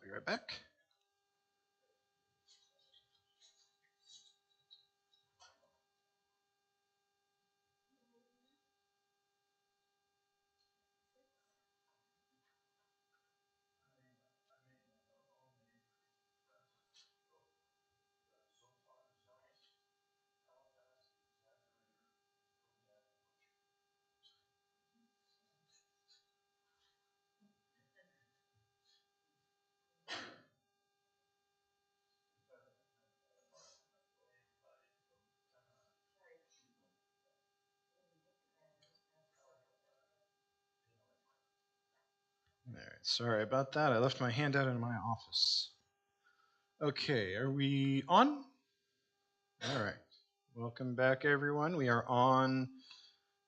Be right back. All right, sorry about that. I left my handout in my office. Okay, are we on? All right. Welcome back, everyone. We are on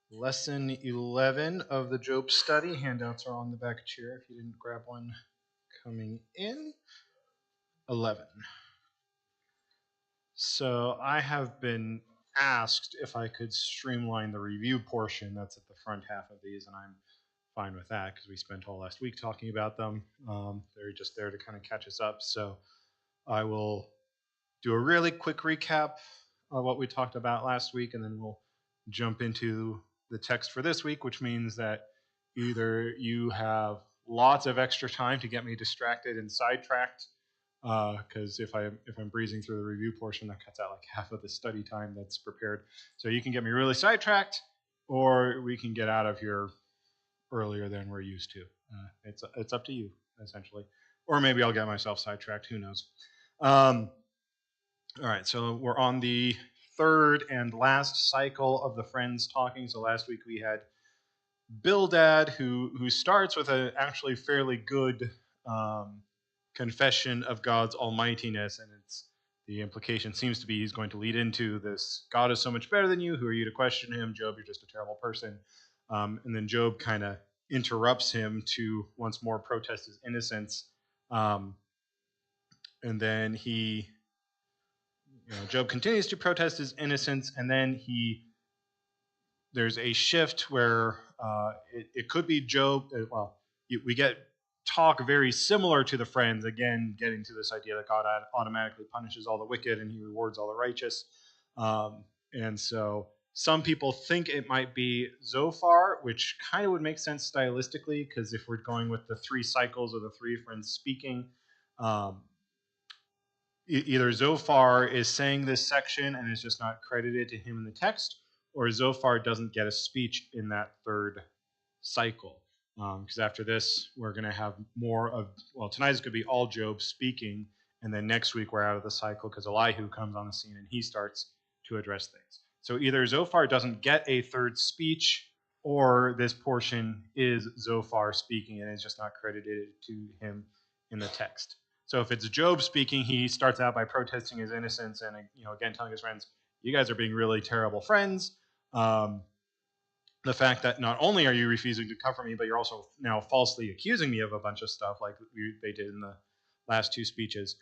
lesson 11 of the Job study. Handouts are on the back chair if you didn't grab one coming in. 11. So I have been asked if I could streamline the review portion that's at the front half of these, and I'm fine with that because we spent all last week talking about them. They're just there to kind of catch us up. So I will do a really quick recap of what we talked about last week, and then we'll jump into the text for this week, which means that either you have lots of extra time to get me distracted and sidetracked, because if I'm breezing through the review portion, that cuts out like half of the study time that's prepared. So you can get me really sidetracked, or we can get out of here earlier than we're used to. It's up to you essentially, or maybe I'll get myself sidetracked. Who knows? All right, so we're on the third and last cycle of the friends talking. So last week we had Bildad, who starts with a actually fairly good confession of God's almightiness, and it's the implication seems to be he's going to lead into this: God is so much better than you. Who are you to question him? Job, you're just a terrible person. And then Job kind of interrupts him to once more protest his innocence, and then Job continues to protest his innocence, and then there's a shift where it could be Job. We get talk very similar to the friends, again, getting to this idea that God automatically punishes all the wicked and he rewards all the righteous. And so some people think it might be Zophar, which kind of would make sense stylistically, because if we're going with the three cycles of the three friends speaking, either Zophar is saying this section and it's just not credited to him in the text, or Zophar doesn't get a speech in that third cycle. Because after this, we're going to have more of, tonight is going to be all Job speaking, and then next week we're out of the cycle because Elihu comes on the scene and he starts to address things. So either Zophar doesn't get a third speech, or this portion is Zophar speaking and it's just not credited to him in the text. So if it's Job speaking, he starts out by protesting his innocence and again telling his friends, "You guys are being really terrible friends. The fact that not only are you refusing to comfort me, but you're also now falsely accusing me of a bunch of stuff like they did in the last two speeches.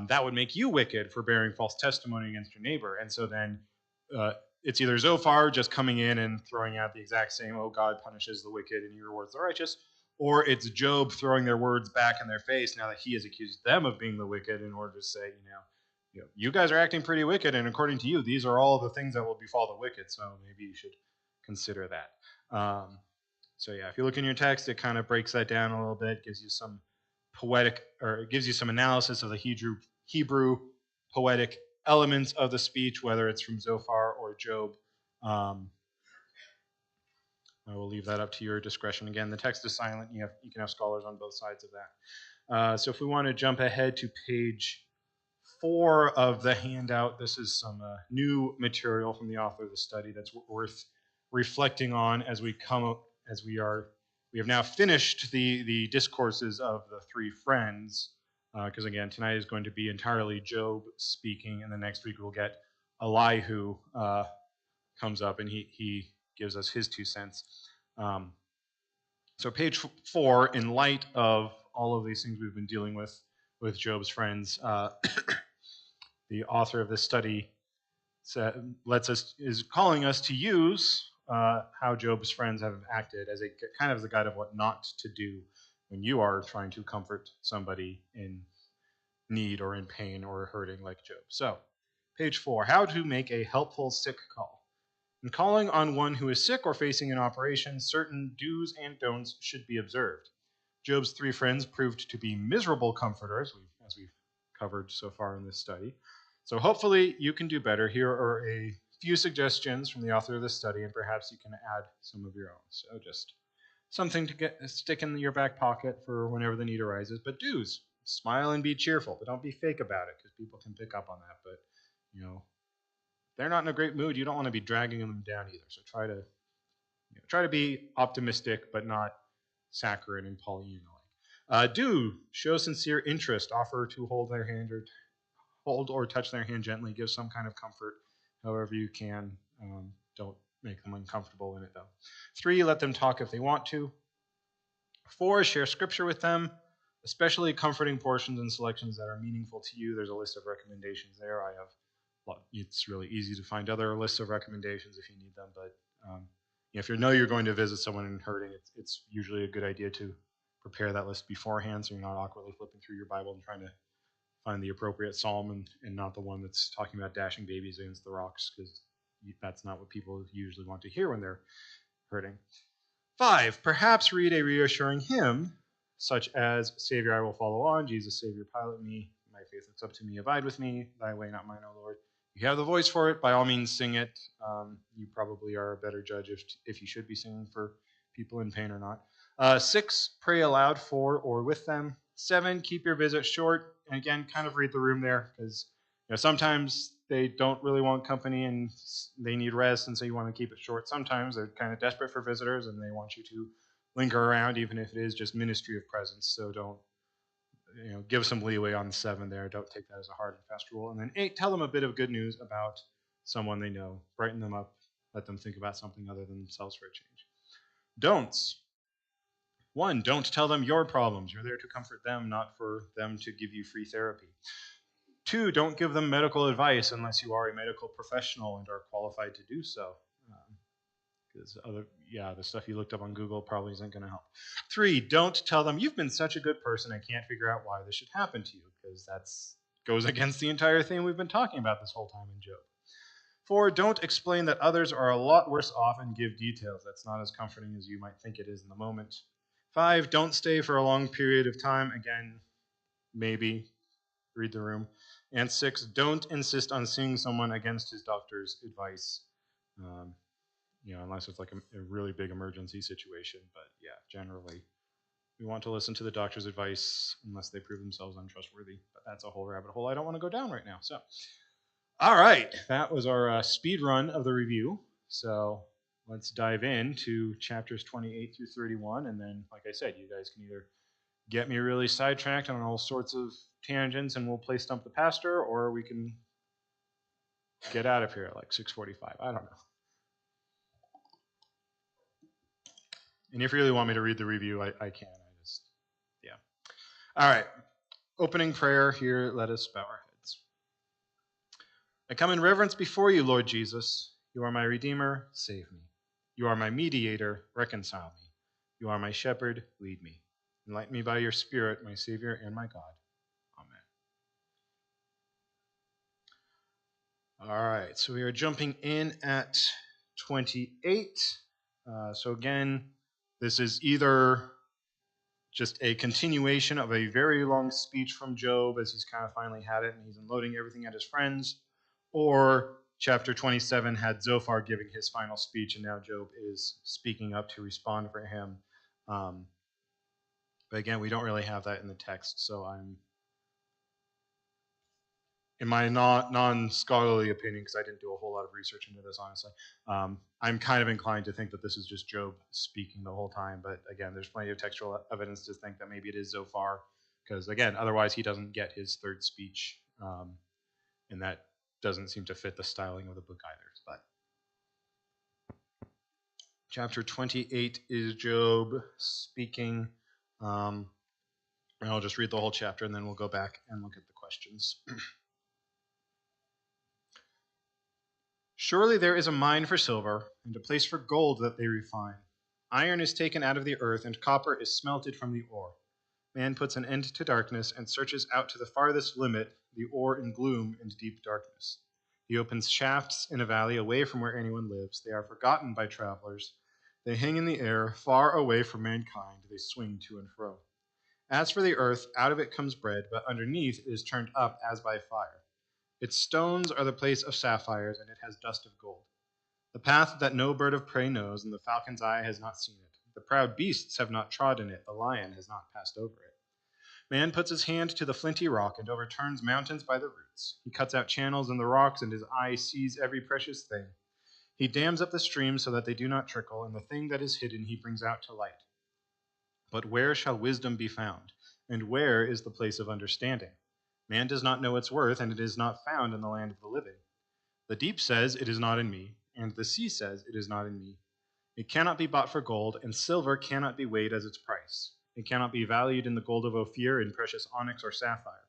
That would make you wicked for bearing false testimony against your neighbor." And so then it's either Zophar just coming in and throwing out the exact same, "Oh, God punishes the wicked and he rewards the righteous," or it's Job throwing their words back in their face now that he has accused them of being the wicked, in order to say, you guys are acting pretty wicked, and according to you, these are all the things that will befall the wicked, so maybe you should consider that. So yeah, if you look in your text, it kind of breaks that down a little bit, gives you some poetic, or it gives you some analysis of the Hebrew poetic elements of the speech, whether it's from Zophar or Job. I will leave that up to your discretion. Again, the text is silent. You can have scholars on both sides of that. So if we want to jump ahead to page 4 of the handout, this is some new material from the author of the study that's worth reflecting on as we have now finished the discourses of the three friends, because again, tonight is going to be entirely Job speaking, and the next week we'll get Elihu comes up and he gives us his 2 cents. So page 4, in light of all of these things we've been dealing with Job's friends, the author of this study is calling us to use how Job's friends have acted as a kind of the guide of what not to do when you are trying to comfort somebody in need or in pain or hurting like Job. So, page 4, how to make a helpful sick call. In calling on one who is sick or facing an operation, certain do's and don'ts should be observed. Job's 3 friends proved to be miserable comforters, as we've covered so far in this study. So hopefully you can do better. Here are a few suggestions from the author of this study, and perhaps you can add some of your own. So just something to stick in your back pocket for whenever the need arises. But do's: smile and be cheerful, but don't be fake about it, because people can pick up on that. But they're not in a great mood. You don't want to be dragging them down either. So try to be optimistic, but not saccharine and Pollyanna-like. Do show sincere interest. Offer to hold or touch their hand gently. Give some kind of comfort, however you can. Don't make them uncomfortable in it, though. 3, let them talk if they want to. 4, share scripture with them, especially comforting portions and selections that are meaningful to you. There's a list of recommendations there. It's really easy to find other lists of recommendations if you need them, but if you know you're going to visit someone in hurting, it's usually a good idea to prepare that list beforehand so you're not awkwardly flipping through your Bible and trying to find the appropriate psalm and not the one that's talking about dashing babies against the rocks, because that's not what people usually want to hear when they're hurting. 5, perhaps read a reassuring hymn, such as, Savior, I will follow on, Jesus, Savior, pilot me, my faith looks up to me, abide with me, thy way, not mine, O Lord. If you have the voice for it, by all means sing it. You probably are a better judge if you should be singing for people in pain or not. 6, pray aloud for or with them. 7, keep your visit short. And again, kind of read the room there, because sometimes they don't really want company and they need rest, and so you want to keep it short. Sometimes they're kind of desperate for visitors and they want you to linger around, even if it is just ministry of presence. So don't give some leeway on 7 there. Don't take that as a hard and fast rule. And then 8, tell them a bit of good news about someone they know. Brighten them up. Let them think about something other than themselves for a change. Don'ts. 1, don't tell them your problems. You're there to comfort them, not for them to give you free therapy. 2, don't give them medical advice unless you are a medical professional and are qualified to do so. Because the stuff you looked up on Google probably isn't going to help. 3, don't tell them you've been such a good person, I can't figure out why this should happen to you, because that goes against the entire thing we've been talking about this whole time in Job. 4, don't explain that others are a lot worse off and give details. That's not as comforting as you might think it is in the moment. 5, don't stay for a long period of time. Again, maybe read the room. And 6, don't insist on seeing someone against his doctor's advice. Unless it's like a really big emergency situation. But yeah, generally, we want to listen to the doctor's advice unless they prove themselves untrustworthy. But that's a whole rabbit hole I don't want to go down right now. So, all right, that was our speed run of the review. So let's dive into chapters 28 through 31. And then, like I said, you guys can either get me really sidetracked on all sorts of tangents and we'll play Stump the Pastor, or we can get out of here at like 6:45. I don't know. And if you really want me to read the review, I can. All right. Opening prayer here. Let us bow our heads. I come in reverence before you, Lord Jesus. You are my Redeemer. Save me. You are my mediator. Reconcile me. You are my shepherd. Lead me. Enlighten me by your Spirit, my Savior and my God. Amen. All right. So we are jumping in at 28. So again, this is either just a continuation of a very long speech from Job as he's kind of finally had it and he's unloading everything at his friends, or chapter 27 had Zophar giving his final speech and now Job is speaking up to respond for him. But again, we don't really have that in the text, so I'm, in my non-scholarly opinion, because I didn't do a whole lot of research into this, honestly, I'm kind of inclined to think that this is just Job speaking the whole time. But again, there's plenty of textual evidence to think that maybe it is Zophar, because again, otherwise he doesn't get his third speech, and that doesn't seem to fit the styling of the book either. But chapter 28 is Job speaking. And I'll just read the whole chapter, and then we'll go back and look at the questions. Surely there is a mine for silver, and a place for gold that they refine. Iron is taken out of the earth, and copper is smelted from the ore. Man puts an end to darkness and searches out to the farthest limit the ore in gloom and deep darkness. He opens shafts in a valley away from where anyone lives. They are forgotten by travelers. They hang in the air, far away from mankind. They swing to and fro. As for the earth, out of it comes bread, but underneath it is turned up as by fire. Its stones are the place of sapphires, and it has dust of gold. The path that no bird of prey knows, and the falcon's eye has not seen it. The proud beasts have not trodden it, the lion has not passed over it. Man puts his hand to the flinty rock and overturns mountains by the roots. He cuts out channels in the rocks, and his eye sees every precious thing. He dams up the streams so that they do not trickle, and the thing that is hidden he brings out to light. But where shall wisdom be found? And where is the place of understanding? Man does not know its worth, and it is not found in the land of the living. The deep says, "It is not in me," and the sea says, "It is not in me." It cannot be bought for gold, and silver cannot be weighed as its price. It cannot be valued in the gold of Ophir, in precious onyx or sapphire.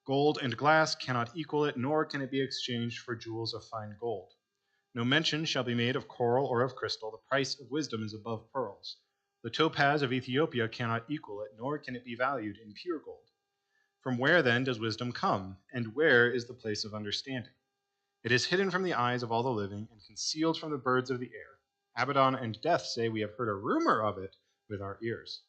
Gold and glass cannot equal it, nor can it be exchanged for jewels of fine gold. No mention shall be made of coral or of crystal. The price of wisdom is above pearls. The topaz of Ethiopia cannot equal it, nor can it be valued in pure gold. From where then does wisdom come, and where is the place of understanding? It is hidden from the eyes of all the living, and concealed from the birds of the air. Abaddon and Death say, "We have heard a rumor of it with our ears."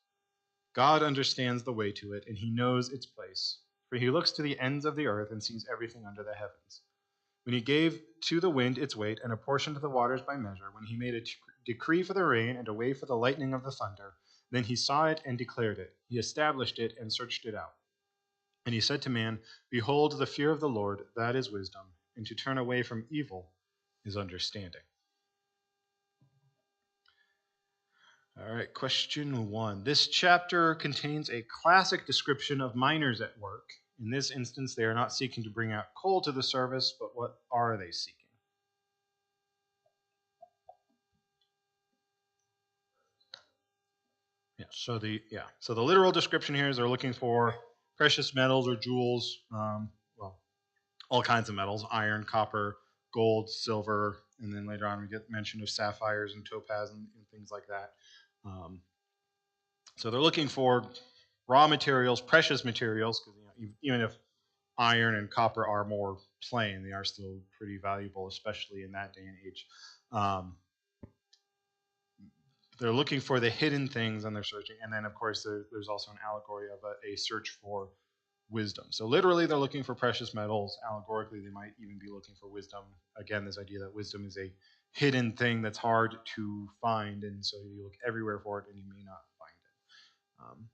God understands the way to it, and he knows its place. For he looks to the ends of the earth and sees everything under the heavens. When he gave to the wind its weight and apportioned the waters by measure, when he made a decree for the rain and a way for the lightning of the thunder, then he saw it and declared it. He established it and searched it out. And he said to man, "Behold, the fear of the Lord, that is wisdom, and to turn away from evil is understanding." All right, question 1. This chapter contains a classic description of miners at work. In this instance, they are not seeking to bring out coal to the service, but what are they seeking? So the literal description here is they're looking for precious metals or jewels, well, all kinds of metals: iron, copper, gold, silver, and then later on we get mention of sapphires and topaz and things like that. So they're looking for raw materials, precious materials, because even if iron and copper are more plain, they are still pretty valuable, especially in that day and age. They're looking for the hidden things and they're searching. And then, of course, there's also an allegory of a search for wisdom. So literally, they're looking for precious metals. Allegorically, they might even be looking for wisdom. Again, this idea that wisdom is a hidden thing that's hard to find, and so you look everywhere for it and you may not find it.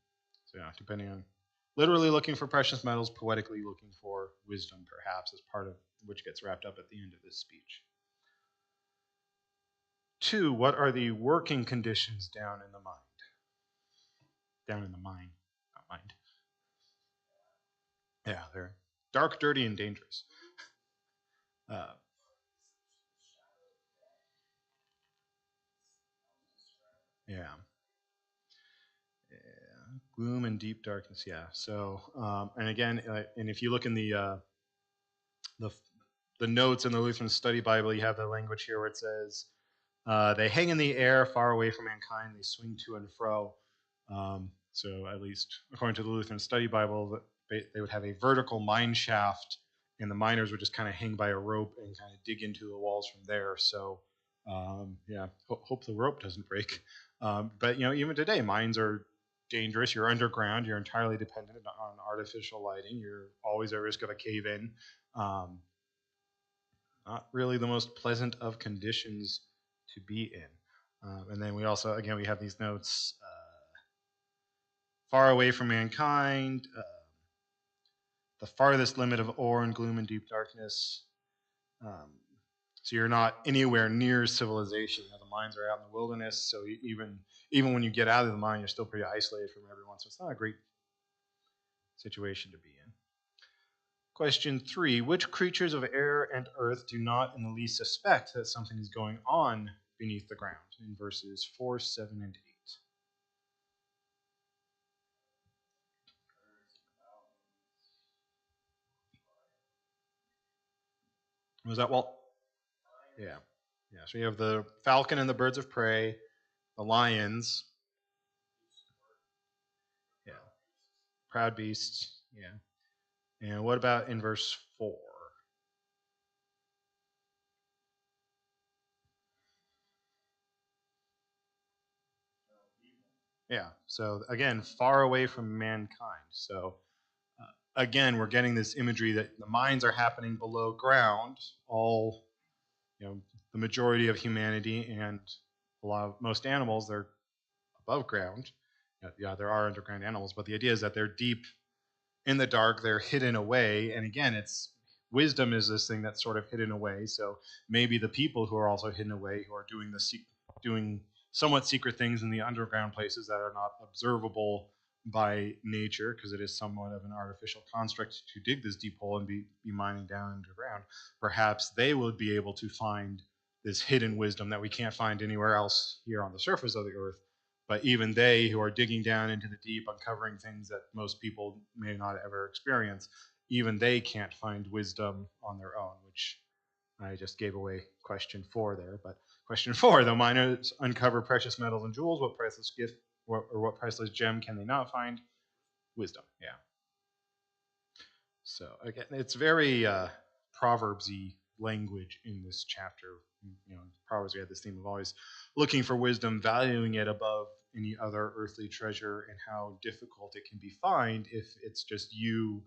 So yeah, depending on literally looking for precious metals, poetically looking for wisdom, perhaps, as part of which gets wrapped up at the end of this speech. 2, what are the working conditions down in the mind? Down in the mine, not mind. Yeah, they're dark, dirty, and dangerous. Uh, yeah. Yeah. Gloom and deep darkness. Yeah. So, and again, and if you look in the the notes in the Lutheran Study Bible, you have the language here where it says, "They hang in the air, far away from mankind. They swing to and fro." So, at least according to the Lutheran Study Bible, they would have a vertical mine shaft, and the miners would just kind of hang by a rope and kind of dig into the walls from there. So, yeah, hope the rope doesn't break. But even today, mines are dangerous. You're underground. You're entirely dependent on artificial lighting. You're always at risk of a cave in. Um, Not really the most pleasant of conditions to be in. And then we also, again, we have these notes: far away from mankind, the farthest limit of ore and gloom and deep darkness. Um, so you're not anywhere near civilization. The mines are out in the wilderness, so even when you get out of the mine, you're still pretty isolated from everyone. So it's not a great situation to be in. Question 3, which creatures of air and earth do not in the least suspect that something is going on beneath the ground? In verses 4, 7, and 8. Was that Walt? Yeah. Yeah. So you have the falcon and the birds of prey, the lions. Yeah. proud beast. Yeah. And what about in verse 4? Yeah. So again, far away from mankind. So again, we're getting this imagery that the minds are happening below ground. All, the majority of humanity and most animals, they're above ground. Yeah, there are underground animals, but the idea is that they're deep in the dark, they're hidden away. And again, it's wisdom is this thing that's sort of hidden away. So maybe the people who are also hidden away, who are doing somewhat secret things in the underground places that are not observable by nature, because it is somewhat of an artificial construct to dig this deep hole and be mining down underground. Perhaps they will be able to find this hidden wisdom that we can't find anywhere else here on the surface of the earth. But even they who are digging down into the deep, uncovering things that most people may not ever experience, even they can't find wisdom on their own, which I just gave away question 4 there. But question 4, though miners uncover precious metals and jewels, what priceless gift or what priceless gem can they not find? Wisdom, yeah. So again, it's very Proverbsy language in this chapter. Proverbs, we had this theme of always looking for wisdom, valuing it above any other earthly treasure, and how difficult it can be found if it's just you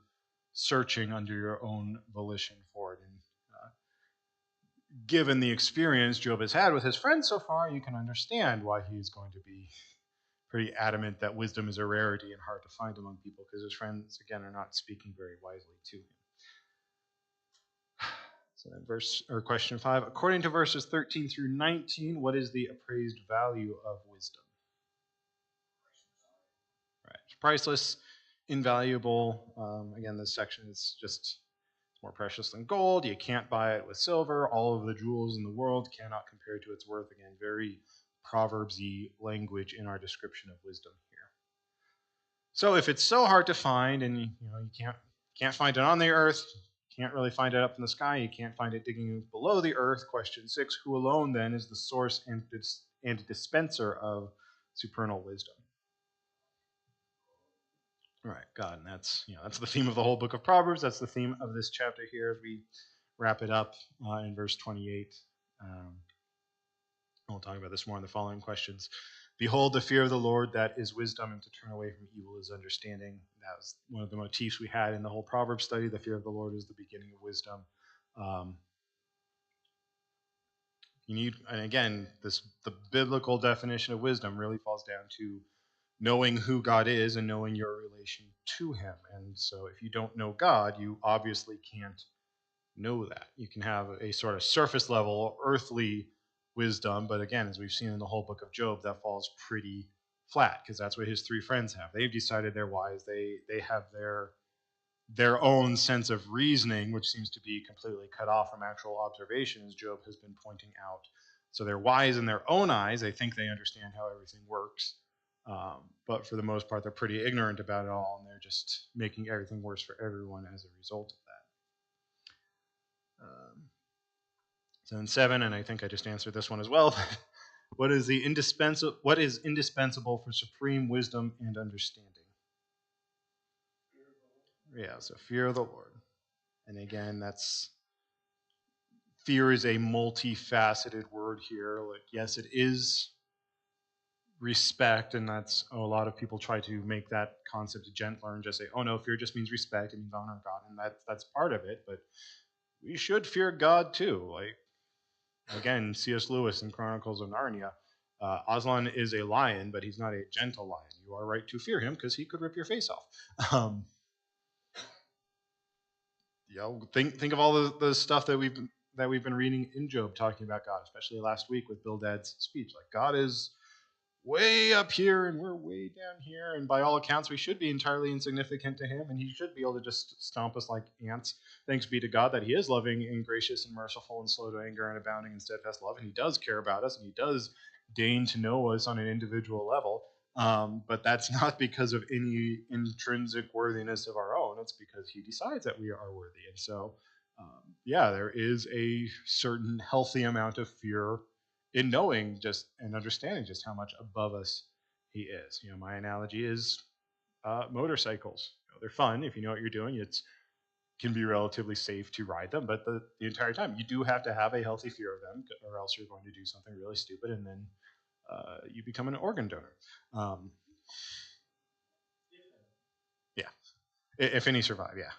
searching under your own volition for it. And given the experience Job has had with his friends so far, you can understand why he's going to be pretty adamant that wisdom is a rarity and hard to find among people, because his friends, again, are not speaking very wisely to him. So then question 5, according to verses 13 through 19, what is the appraised value of wisdom? Right. It's priceless, invaluable. Again, this section is just more precious than gold. You can't buy it with silver. All of the jewels in the world cannot compare to its worth. Again, very Proverbsy language in our description of wisdom here. So if it's so hard to find, and you can't find it on the earth, can't really find it up in the sky, you can't find it digging below the earth. Question 6, who alone then is the source and dispenser of supernal wisdom? Right, God, and that's the theme of the whole book of Proverbs. That's the theme of this chapter here as we wrap it up in verse 28. We'll talk about this more in the following questions. Behold, the fear of the Lord, that is wisdom, and to turn away from evil is understanding. That was one of the motifs we had in the whole Proverbs study. The fear of the Lord is the beginning of wisdom. And again, the biblical definition of wisdom really falls down to knowing who God is and knowing your relation to him. And so if you don't know God, you obviously can't know that. You can have a sort of surface level, earthly wisdom, but again, as we've seen in the whole book of Job, that falls pretty flat, because that's what his 3 friends have. They've decided they're wise. They have their own sense of reasoning, which seems to be completely cut off from actual observation, as Job has been pointing out. So they're wise in their own eyes. They think they understand how everything works. But for the most part, they're pretty ignorant about it all, and they're just making everything worse for everyone as a result of that. So in 7, and I think I just answered this one as well. What is indispensable for supreme wisdom and understanding? Yeah, so fear of the Lord. And again, fear is a multifaceted word here. Like, yes, it is respect, and that's a lot of people try to make that concept gentler and just say, oh no, fear just means respect, it means honor God, and that's part of it. But we should fear God too. Like, again, C.S. Lewis in Chronicles of Narnia, Aslan is a lion, but he's not a gentle lion. You are right to fear him because he could rip your face off. Think of all the stuff that we've been reading in Job talking about God, especially last week with Bildad's speech. Like, God is way up here and we're way down here, and by all accounts we should be entirely insignificant to him, and he should be able to just stomp us like ants. Thanks be to God that he is loving and gracious and merciful and slow to anger and abounding in steadfast love, and he does care about us, and he does deign to know us on an individual level. But that's not because of any intrinsic worthiness of our own. It's because he decides that we are worthy. And so there is a certain healthy amount of fear in knowing just and understanding just how much above us he is. My analogy is motorcycles. They're fun if you know what you're doing. It's can be relatively safe to ride them, but the entire time you do have to have a healthy fear of them, or else you're going to do something really stupid, and then you become an organ donor. Yeah, if any survive, yeah.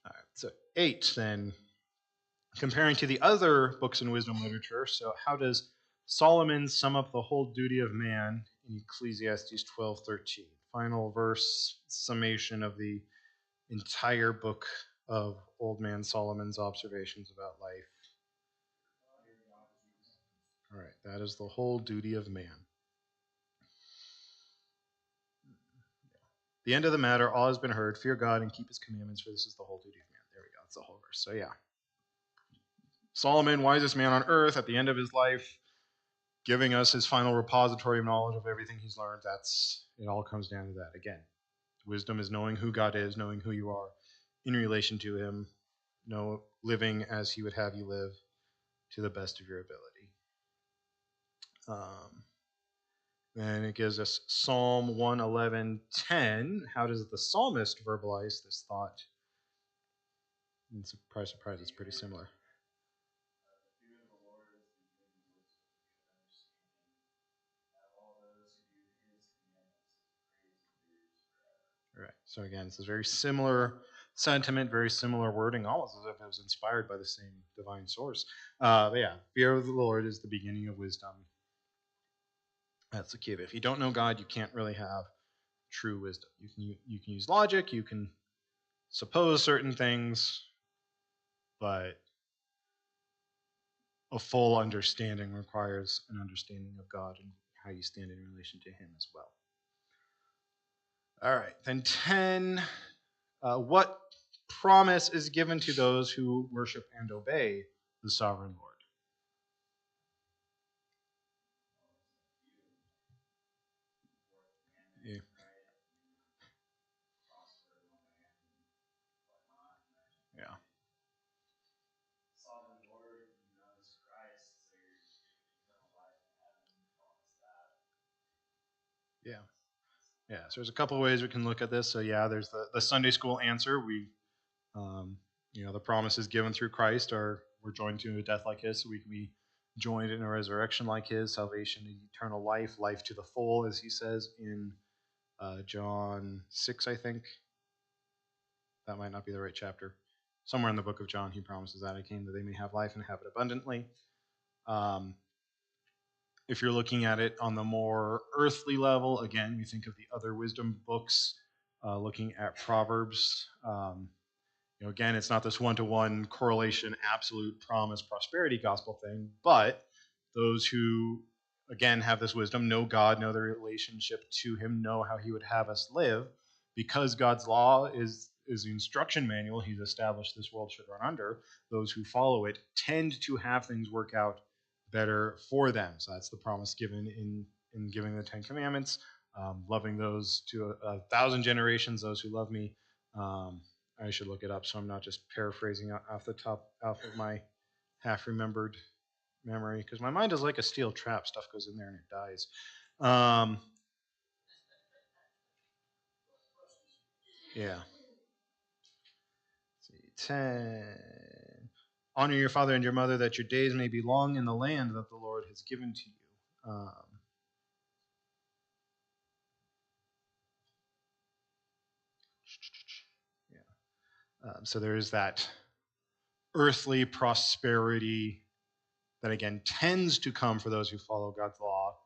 All right, so 8 then, comparing to the other books in wisdom literature. So how does Solomon sum up the whole duty of man in Ecclesiastes 12:13? Final verse summation of the entire book of Old Man Solomon's observations about life. All right, that is the whole duty of man. The end of the matter, all has been heard. Fear God and keep his commandments, for this is the whole duty of man. There we go. That's the whole verse. So yeah. Solomon, wisest man on earth, at the end of his life, giving us his final repository of knowledge of everything he's learned. It all comes down to that again. Wisdom is knowing who God is, knowing who you are in relation to him, living as he would have you live to the best of your ability. Then it gives us Psalm 111:10. How does the psalmist verbalize this thought? And surprise, it's pretty similar. All right. So again, it's a very similar sentiment, very similar wording, almost as if it was inspired by the same divine source. But yeah, fear of the Lord is the beginning of wisdom. That's the key. If you don't know God, you can't really have true wisdom. You can use logic, you can suppose certain things, but a full understanding requires an understanding of God and how you stand in relation to him as well. All right, then 10, what promise is given to those who worship and obey the sovereign Lord? Yeah. Yeah. Yeah. Yeah. So there's a couple of ways we can look at this. So yeah, there's the Sunday school answer. The promises given through Christ are we're joined to a death like his, so we can be joined in a resurrection like his, salvation and eternal life, life to the full, as he says in John 6, I think. That might not be the right chapter. Somewhere in the book of John, he promises that I came that they may have life and have it abundantly. If you're looking at it on the more earthly level, again, we think of the other wisdom books, looking at Proverbs. Again, it's not this one-to-one correlation, absolute promise, prosperity gospel thing, but those who, again, have this wisdom, know God, know their relationship to him, know how he would have us live, because God's law is the instruction manual he's established this world should run under. Those who follow it tend to have things work out better for them. So that's the promise given in giving the 10 Commandments, loving those to 1,000 generations, those who love me. I should look it up so I'm not just paraphrasing off of my half-remembered memory, because my mind is like a steel trap. Stuff goes in there and it dies. Yeah. Let's see, 10. Honor your father and your mother, that your days may be long in the land that the Lord has given to you. So there is that earthly prosperity that, again, tends to come for those who follow God's law.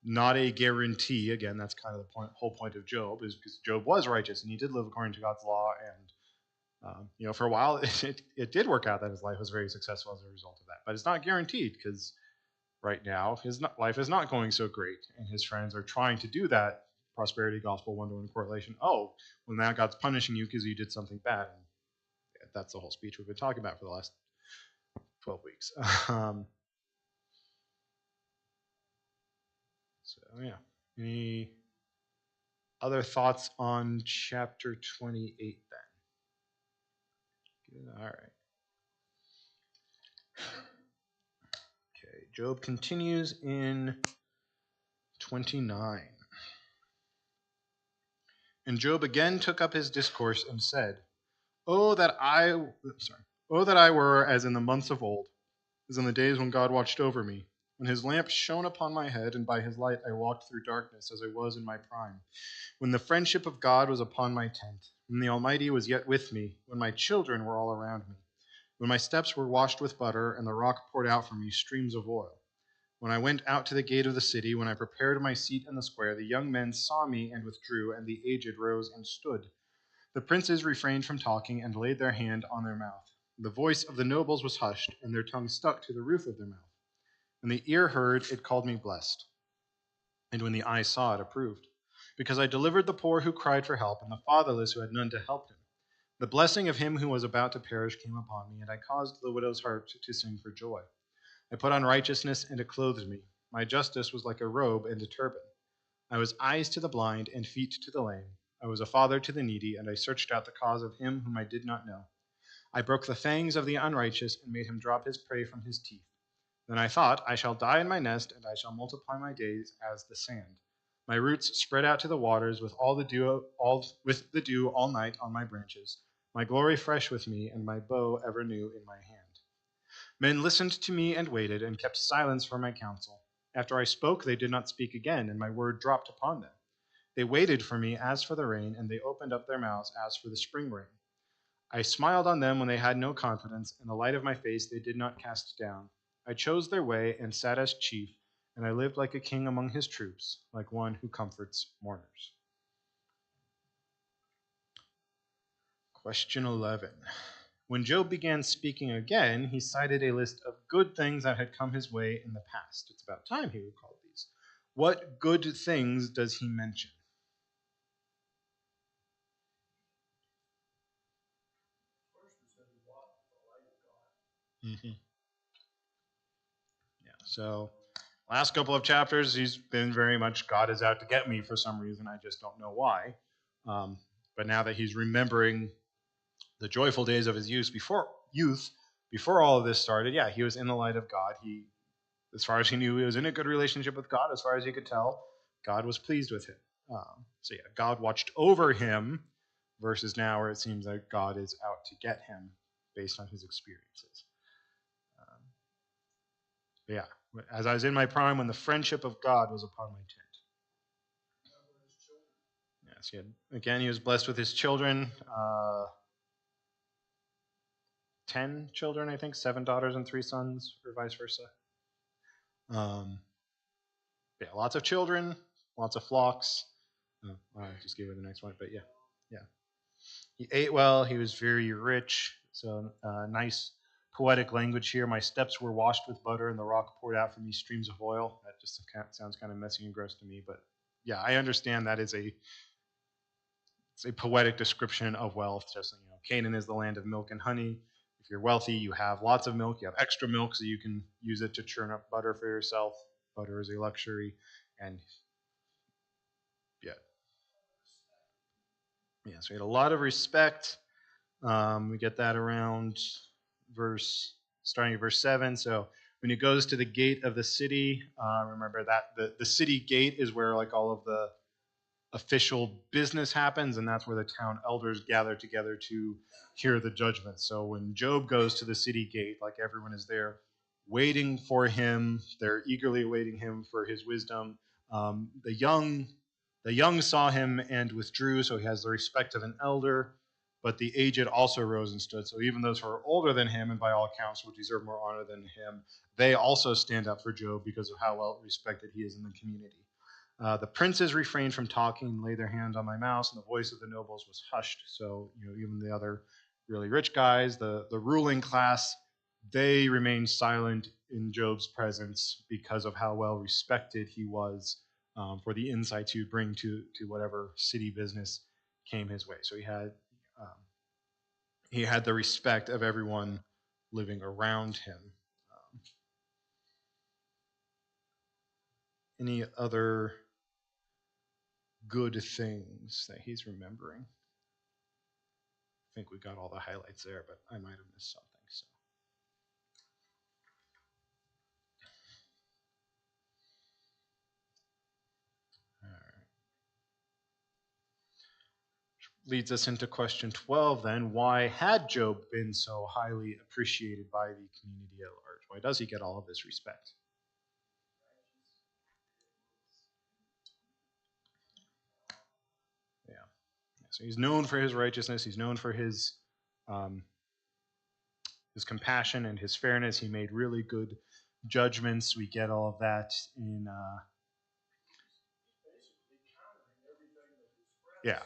Not a guarantee. Again, that's kind of the whole point of Job, is because Job was righteous and he did live according to God's law. And, for a while, it did work out that his life was very successful as a result of that. But it's not guaranteed, because right now his life is not going so great. And his friends are trying to do that prosperity gospel one-to-one correlation. Oh, well, now God's punishing you because you did something bad. And that's the whole speech we've been talking about for the last 12 weeks. So, yeah. Any other thoughts on chapter 28 then? Good. All right. Okay. Job continues in 29. And Job again took up his discourse and said, Oh that I were as in the months of old, as in the days when God watched over me, when his lamp shone upon my head, and by his light I walked through darkness as I was in my prime, when the friendship of God was upon my tent, when the Almighty was yet with me, when my children were all around me, when my steps were washed with butter, and the rock poured out for me streams of oil. When I went out to the gate of the city, when I prepared my seat in the square, the young men saw me and withdrew, and the aged rose and stood. The princes refrained from talking and laid their hand on their mouth. The voice of the nobles was hushed, and their tongue stuck to the roof of their mouth. When the ear heard, it called me blessed, and when the eye saw, it approved. Because I delivered the poor who cried for help, and the fatherless who had none to help him. The blessing of him who was about to perish came upon me, and I caused the widow's heart to sing for joy. I put on righteousness, and it clothed me. My justice was like a robe and a turban. I was eyes to the blind and feet to the lame. I was a father to the needy, and I searched out the cause of him whom I did not know. I broke the fangs of the unrighteous and made him drop his prey from his teeth. Then I thought, I shall die in my nest, and I shall multiply my days as the sand. My roots spread out to the waters with the dew all night on my branches. My glory fresh with me, and my bow ever new in my hand. Men listened to me and waited, and kept silence for my counsel. After I spoke, they did not speak again, and my word dropped upon them. They waited for me as for the rain, and they opened up their mouths as for the spring rain. I smiled on them when they had no confidence, and the light of my face they did not cast down. I chose their way and sat as chief, and I lived like a king among his troops, like one who comforts mourners. Question 11. When Job began speaking again, he cited a list of good things that had come his way in the past. It's about time he recalled these. What good things does he mention? Mm-hmm. Yeah. So, last couple of chapters, he's been very much God is out to get me for some reason. I just don't know why. But now that he's remembering the joyful days of his before all of this started, yeah, he was in the light of God. He, as far as he knew, he was in a good relationship with God. As far as he could tell, God was pleased with him. So yeah, God watched over him, versus now where it seems like God is out to get him based on his experiences. Yeah, as I was in my prime, when the friendship of God was upon my tent. Yes, again, he was blessed with his children. 10 children, I think, 7 daughters and 3 sons, or vice versa. Um, yeah, lots of children, lots of flocks. Oh, I just gave her the next one, but yeah, yeah. He ate well. He was very rich. So nice poetic language here. My steps were washed with butter, and the rock poured out for me streams of oil. That just sounds kind of messy and gross to me, but yeah, I understand that it's a poetic description of wealth. Just Canaan is the land of milk and honey. If you're wealthy, you have lots of milk. You have extra milk, so you can use it to churn up butter for yourself. Butter is a luxury, and yeah, yeah. So he had a lot of respect. We get that around starting at verse 7. So when he goes to the gate of the city, remember that the city gate is where like all of the official business happens, and that's where the town elders gather together to hear the judgment. So when Job goes to the city gate, like everyone is there waiting for him, they're eagerly awaiting him for his wisdom. The young saw him and withdrew, so he has the respect of an elder. But the aged also rose and stood. So even those who are older than him, and by all accounts would deserve more honor than him, they also stand up for Job because of how well respected he is in the community. The princes refrained from talking and laid their hands on my mouth, and the voice of the nobles was hushed. So, even the other really rich guys, the ruling class, they remained silent in Job's presence because of how well respected he was for the insights he would bring to whatever city business came his way. So he had the respect of everyone living around him. Any other good things that he's remembering? I think we got all the highlights there, but I might have missed something. So, leads us into question 12 then. Why had Job been so highly appreciated by the community at large? Why does he get all of this respect? Yeah. So he's known for his righteousness. He's known for his compassion and his fairness. He made really good judgments. We get all of that in yeah.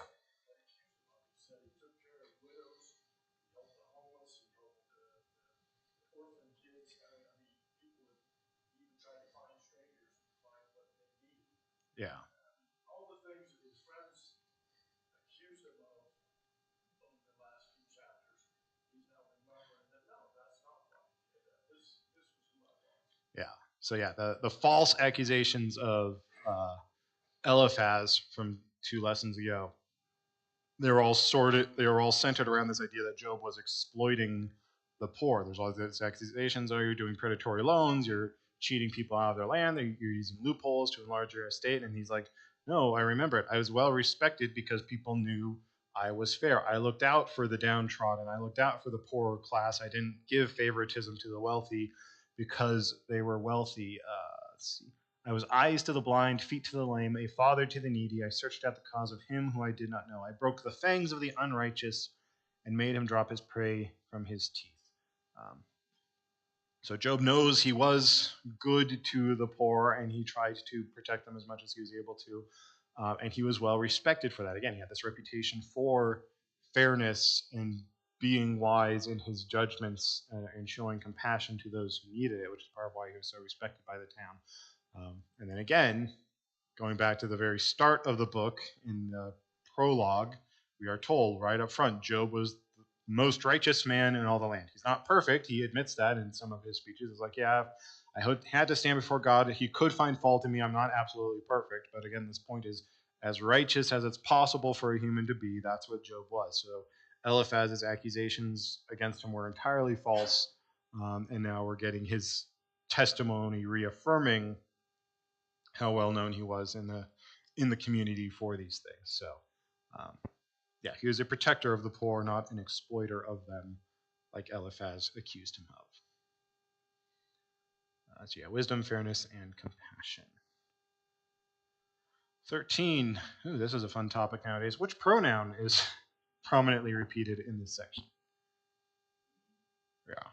Yeah. Yeah. So yeah, the false accusations of Eliphaz from 2 lessons ago, they were all centered around this idea that Job was exploiting the poor. There's all these accusations: oh, you're doing predatory loans, you're cheating people out of their land, you're using loopholes to enlarge your estate. And he's like, no, I remember it. I was well respected because people knew I was fair. I looked out for the downtrodden. I looked out for the poorer class. I didn't give favoritism to the wealthy because they were wealthy. Let's see. I was eyes to the blind, feet to the lame, a father to the needy. I searched out the cause of him who I did not know. I broke the fangs of the unrighteous and made him drop his prey from his teeth. So Job knows he was good to the poor, and he tried to protect them as much as he was able to. And he was well respected for that. Again, he had this reputation for fairness and being wise in his judgments and showing compassion to those who needed it, which is part of why he was so respected by the town. And then again, going back to the very start of the book, in the prologue, we are told right up front, Job was the most righteous man in all the land. He's not perfect. He admits that in some of his speeches. It's like, yeah, I had to stand before God. He could find fault in me. I'm not absolutely perfect. But again, this point is, as righteous as it's possible for a human to be, that's what Job was. So Eliphaz's accusations against him were entirely false. And now we're getting his testimony reaffirming how well known he was in the community for these things. So, yeah, he was a protector of the poor, not an exploiter of them, like Eliphaz accused him of. So yeah, wisdom, fairness, and compassion. 13. Ooh, this is a fun topic nowadays. Which pronoun is prominently repeated in this section? Yeah,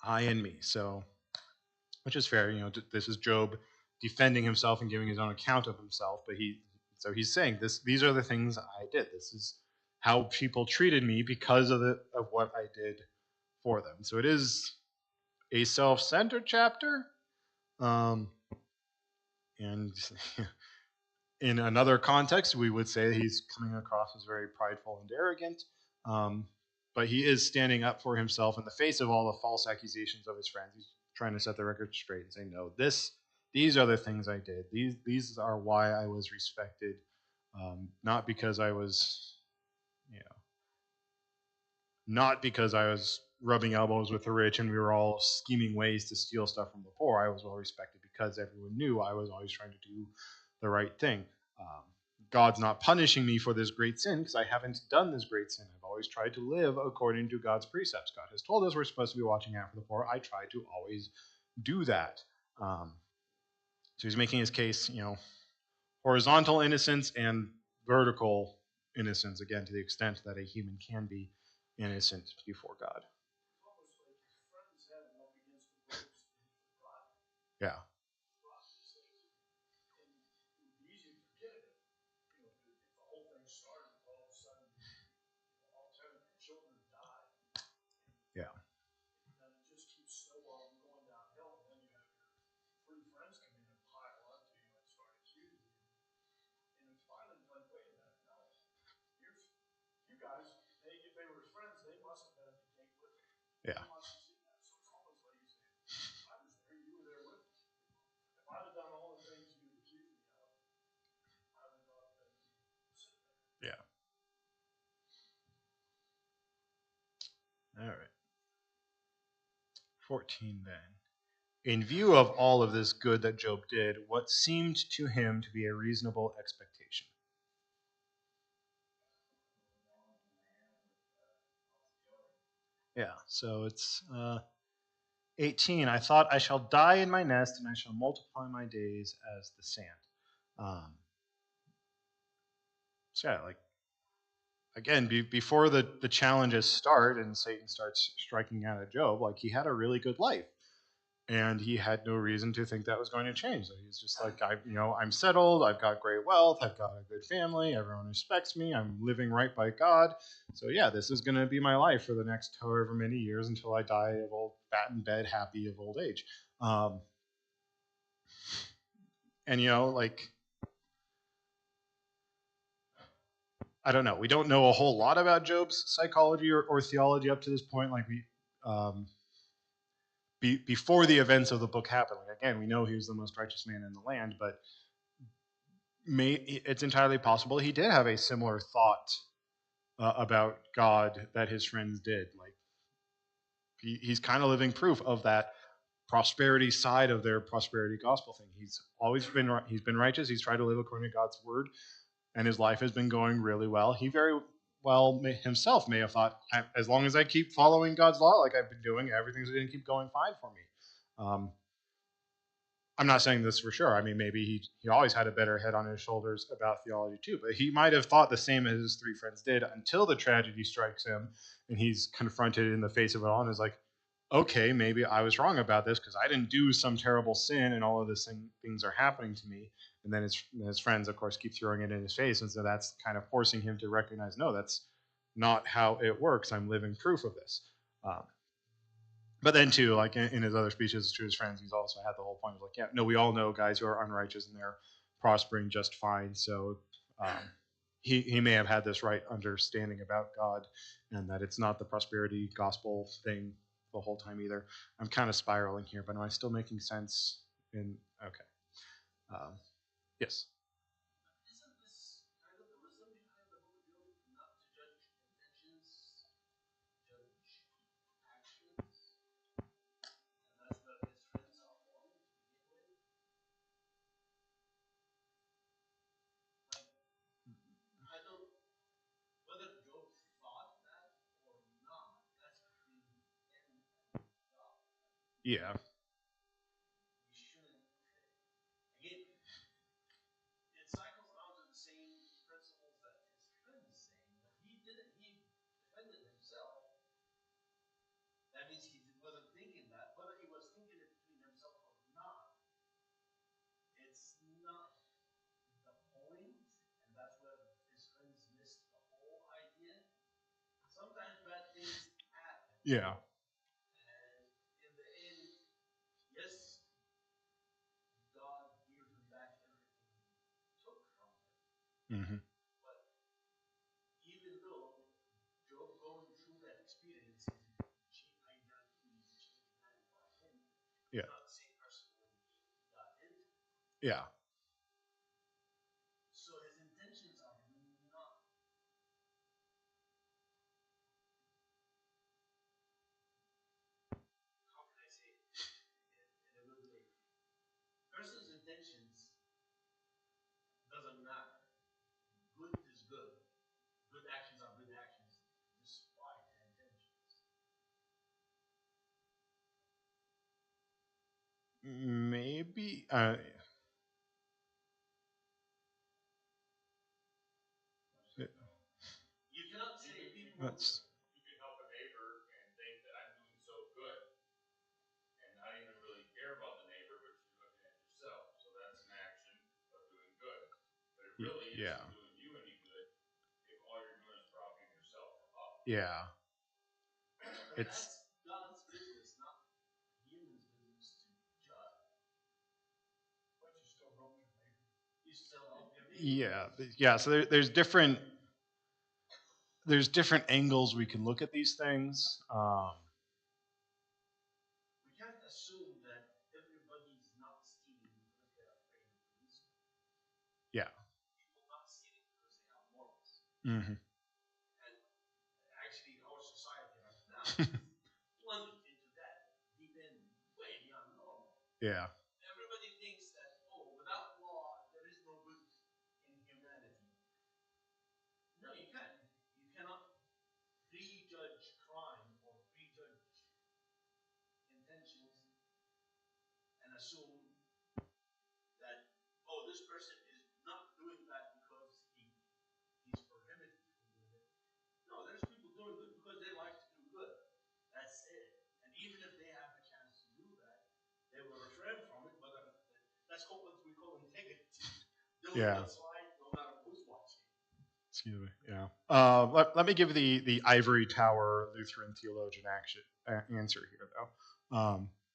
I and me. So, which is fair. This is Job defending himself and giving his own account of himself. But he's saying this. These are the things I did. This is how people treated me because of what I did for them. So it is a self-centered chapter, and in another context, we would say he's coming across as very prideful and arrogant. But he is standing up for himself in the face of all the false accusations of his friends. He's trying to set the record straight and say, no, these are the things I did. These are why I was respected, not because I was, not because I was rubbing elbows with the rich and we were all scheming ways to steal stuff from the poor. I was well respected because everyone knew I was always trying to do the right thing. God's not punishing me for this great sin because I haven't done this great sin. I've always tried to live according to God's precepts. God has told us we're supposed to be watching out for the poor. I try to always do that. So he's making his case, horizontal innocence and vertical innocence, again, to the extent that a human can be innocent before God. Yeah. Yeah. Yeah. Yeah. All right. 14 then. In view of all of this good that Job did, what seemed to him to be a reasonable expectation? Yeah, so it's 18. I thought, I shall die in my nest, and I shall multiply my days as the sand. Um, so yeah, like again, before the challenges start and Satan starts striking out at Job, like he had a really good life, and he had no reason to think that was going to change. So he's just like, I'm settled. I've got great wealth. I've got a good family. Everyone respects me. I'm living right by God. So yeah, this is going to be my life for the next however many years until I die of old, fat in bed, happy of old age. Um, and like I don't know. We don't know a whole lot about Job's psychology or theology up to this point. Like um, before the events of the book happened. Like again, we know he was the most righteous man in the land, but it's entirely possible he did have a similar thought about God that his friends did. Like he's kind of living proof of that prosperity side of their prosperity gospel thing. He's been righteous. He's tried to live according to God's word, and his life has been going really well. He very well himself may have thought, as long as I keep following God's law like I've been doing, everything's going to keep going fine for me. Um, I'm not saying this for sure. I mean, maybe he always had a better head on his shoulders about theology too, but he might have thought the same as his three friends did until the tragedy strikes him and he's confronted in the face of it all and is like, okay, maybe I was wrong about this because I didn't do some terrible sin and all of these things are happening to me. And then his friends, of course, keep throwing it in his face. And so that's kind of forcing him to recognize, no, that's not how it works. I'm living proof of this. Um, but then too, like in his other speeches to his friends, he's also had the whole point of like, yeah, no, we all know guys who are unrighteous and they're prospering just fine. So he may have had this right understanding about God, and that it's not the prosperity gospel thing the whole time either. I'm kind of spiraling here, but am I still making sense? In okay, um, yes. Yeah. Yeah. Hmm. Yeah. Yeah. Maybe. That's yeah. Yeah. It's yeah. Yeah. So there's different angles we can look at these things. Yeah. Hmm. Yeah. assume that, oh, this person is not doing that because he's prohibited from doing it. No, there's people doing good because they like to do good. That's it. And even if they have a chance to do that, they will refrain from it. But that's what we call integrity. Doing what's right, no matter who's watching. Excuse me. Yeah. Let me give the ivory tower Lutheran theologian answer here, though.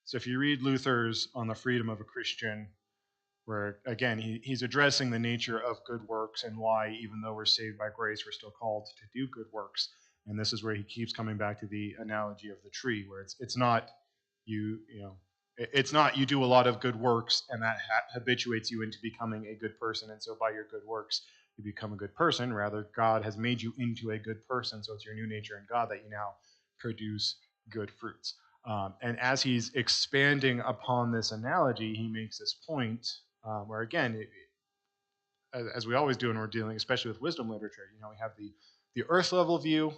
So if you read Luther's On the Freedom of a Christian, where again he's addressing the nature of good works and why, even though we're saved by grace, we're still called to do good works. And this is where he keeps coming back to the analogy of the tree, where it's not it's not you do a lot of good works and that habituates you into becoming a good person, and so by your good works you become a good person. Rather, God has made you into a good person, so it's your new nature in God that you now produce good fruits. And as he's expanding upon this analogy, he makes this point where, again, as we always do when we're dealing, especially with wisdom literature, we have the earth level view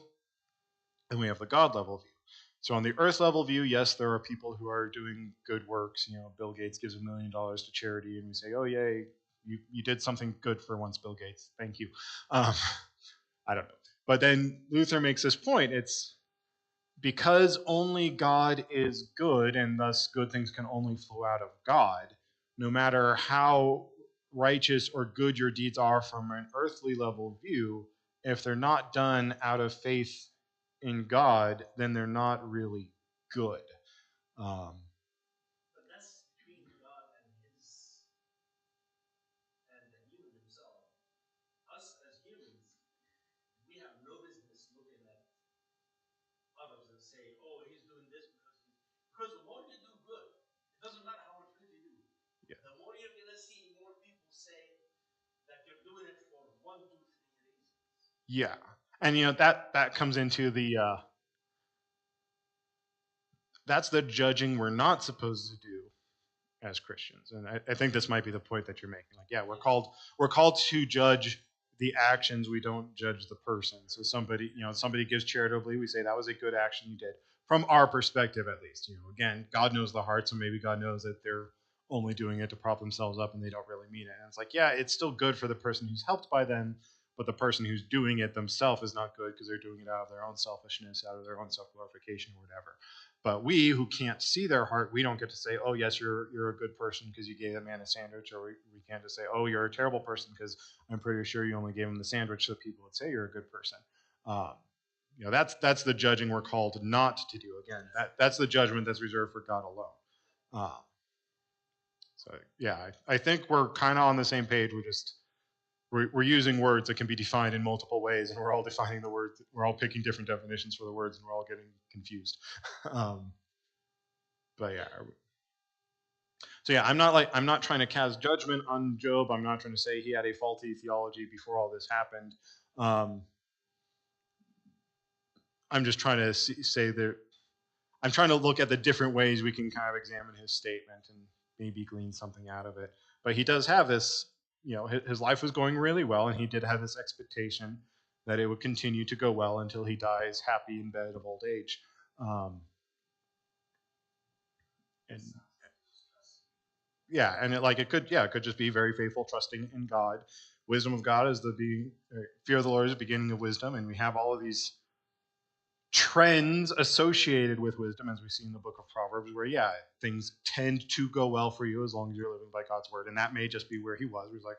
and we have the God level view. So on the earth level view, yes, there are people who are doing good works. Bill Gates gives $1 million to charity, and we say, "Oh, yay, you did something good for once, Bill Gates. Thank you." I don't know. But then Luther makes this point. It's because only God is good, and thus good things can only flow out of God, no matter how righteous or good your deeds are from an earthly level view, if they're not done out of faith in God, then they're not really good. But that's between God and the human himself. Us as humans, we have no business looking at others and say, oh, he's doing this because the more you do good, it doesn't matter how much good you do. Yeah. The more you're going to see more people say that you're doing it for 1, 2, 3 reasons. Yeah. And that comes into the that's the judging we're not supposed to do as Christians. And I think this might be the point that you're making. Like, yeah, we're called to judge the actions. We don't judge the person. So somebody gives charitably, we say that was a good action you did, from our perspective at least. Again, God knows the heart, so maybe God knows that they're only doing it to prop themselves up and they don't really mean it. And it's like, yeah, it's still good for the person who's helped by them, but the person who's doing it themselves is not good because they're doing it out of their own selfishness, out of their own self-glorification or whatever. But we who can't see their heart, we don't get to say, oh, yes, you're a good person because you gave that man a sandwich, or we can't just say, oh, you're a terrible person because I'm pretty sure you only gave him the sandwich so people would say you're a good person. That's the judging we're called not to do. Again, that's the judgment that's reserved for God alone. So yeah, I think we're kind of on the same page. We're using words that can be defined in multiple ways, and we're all defining the words. We're all picking different definitions for the words, and we're all getting confused. But yeah. So yeah, I'm not trying to cast judgment on Job. I'm not trying to say he had a faulty theology before all this happened. I'm just trying to say that I'm trying to look at the different ways we can kind of examine his statement and maybe glean something out of it. But he does have this, his life was going really well, and he did have this expectation that it would continue to go well until he dies happy in bed of old age. And yeah, and it could just be very faithful, trusting in God. Wisdom of God is fear of the Lord is the beginning of wisdom, and we have all of these trends associated with wisdom, as we see in the book of Proverbs, where things tend to go well for you as long as you're living by God's word. And that may just be where he was. He's like,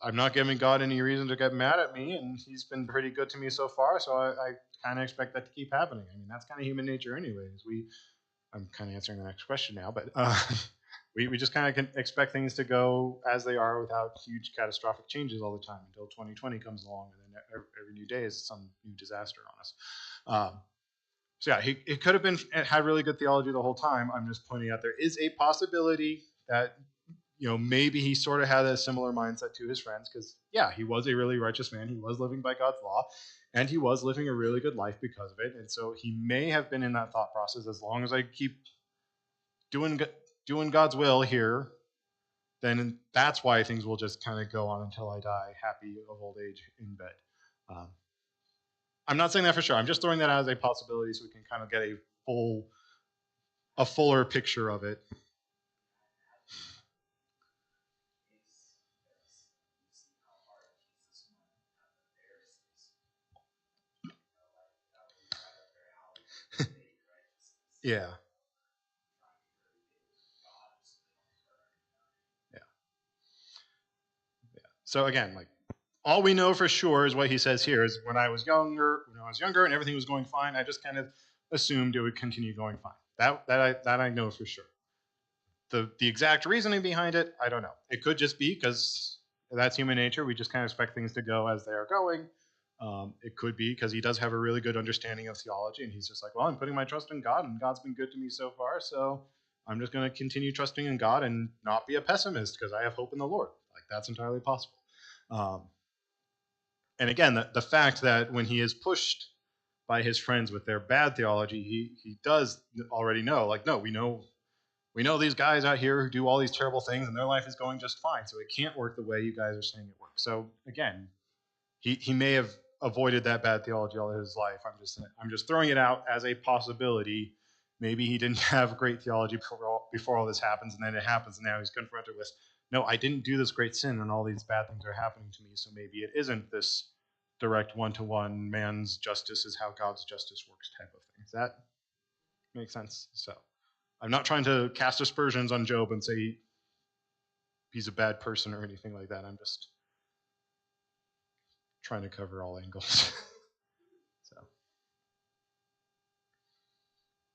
I'm not giving God any reason to get mad at me, and he's been pretty good to me so far, so I kind of expect that to keep happening. I mean, that's kind of human nature anyways. I'm kind of answering the next question now, but we just kind of can expect things to go as they are without huge catastrophic changes all the time until 2020 comes along, and then every new day is some new disaster on us. So yeah, he could have had really good theology the whole time. I'm just pointing out there is a possibility that maybe he sort of had a similar mindset to his friends, because he was a really righteous man. He was living by God's law, and he was living a really good life because of it. And so he may have been in that thought process, as long as I keep doing God's will here, then that's why things will just kind of go on until I die happy of old age in bed. I'm not saying that for sure. I'm just throwing that out as a possibility so we can kind of get a full a fuller picture of it. Yeah. Yeah. So again, like all we know for sure is what he says here is when I was younger and everything was going fine, I just kind of assumed it would continue going fine. That I know for sure. The exact reasoning behind it, I don't know. It could just be because that's human nature. We just kind of expect things to go as they are going. It could be because he does have a really good understanding of theology, and he's just like, well, I'm putting my trust in God, and God's been good to me so far, so I'm just going to continue trusting in God and not be a pessimist because I have hope in the Lord. Like that's entirely possible. Um, and again, the fact that when he is pushed by his friends with their bad theology, he does already know, like, no, we know these guys out here who do all these terrible things and their life is going just fine, so it can't work the way you guys are saying it works. So again, he may have avoided that bad theology all his life. I'm just throwing it out as a possibility. Maybe he didn't have great theology before all this happens, and then it happens, and now he's confronted with, no, I didn't do this great sin, and all these bad things are happening to me. So maybe it isn't this direct one-to-one man's justice is how God's justice works type of thing. Does that make sense? So I'm not trying to cast aspersions on Job and say he's a bad person or anything like that. I'm just trying to cover all angles. So,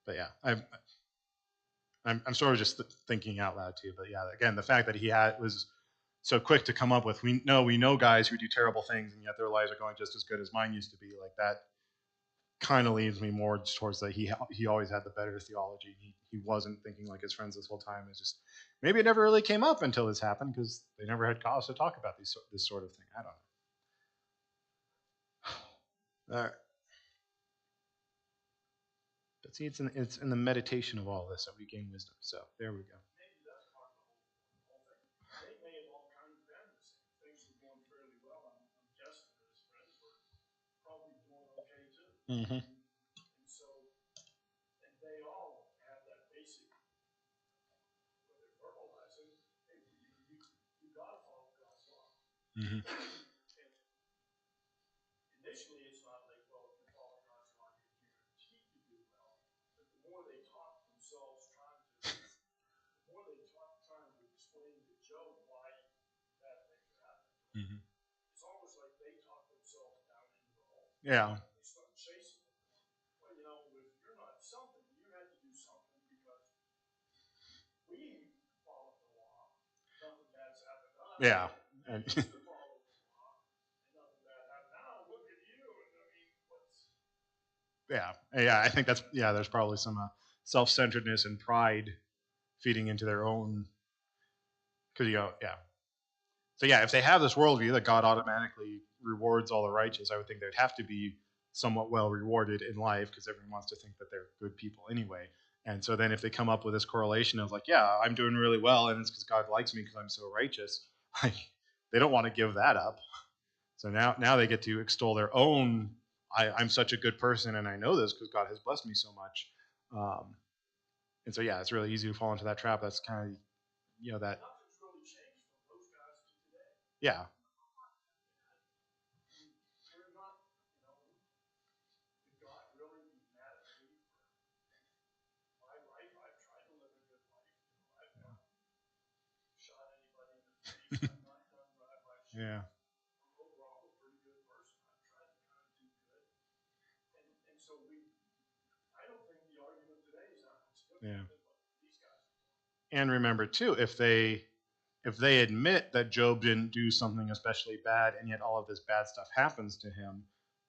but yeah, I'm sort of just thinking out loud too. But yeah, again, the fact that he was so quick to come up with, we know guys who do terrible things and yet their lives are going just as good as mine used to be. Like that kind of leads me more towards that he always had the better theology. He wasn't thinking like his friends this whole time. It's just maybe it never really came up until this happened because they never had cause to talk about this sort of thing. I don't know. All right. But see, it's in the meditation of all this that we gain wisdom. So there we go. Maybe that's part of the whole thing. They may have all kinds of been things were going fairly well. I'm guessing that his friends were probably doing okay too. Mm-hmm. And so, and they all have that basic, where they're verbalizing, hey, you gotta follow God's law. Mm-hmm. And initially, it's not like, well, if you follow God's law, you're guaranteed to do well. But the more they talk themselves trying to explain to Job why bad things are happening, Mm-hmm. it's almost like they talk themselves down into the hole. Yeah. They start chasing it. Well, if you're not something, you had to do something because we followed the law. Nothing bad's happened to us. Yeah. And And you used to follow the law, and nothing bad happened. Now look at you, and I mean, yeah. I think there's probably some self-centeredness and pride feeding into their own. Because yeah. So yeah, if they have this worldview that God automatically rewards all the righteous, I would think they'd have to be somewhat well rewarded in life because everyone wants to think that they're good people anyway. And so then if they come up with this correlation of like, yeah, I'm doing really well, and it's because God likes me because I'm so righteous, like they don't want to give that up. So now they get to extol their own. I'm such a good person, and I know this because God has blessed me so much. And so yeah, it's really easy to fall into that trap. That's kind of that nothing's really changed from those guys to today. yeah. We're not, did God really be mad at me for my life? I've tried to live a good life. I've not shot anybody in the face. I've not done drive-by shootings. Yeah. I'm overall a pretty good person. I've tried to kind of do good. And so I don't think the argument today is not as good Yeah. as what these guys are doing. And remember too, if they admit that Job didn't do something especially bad and yet all of this bad stuff happens to him,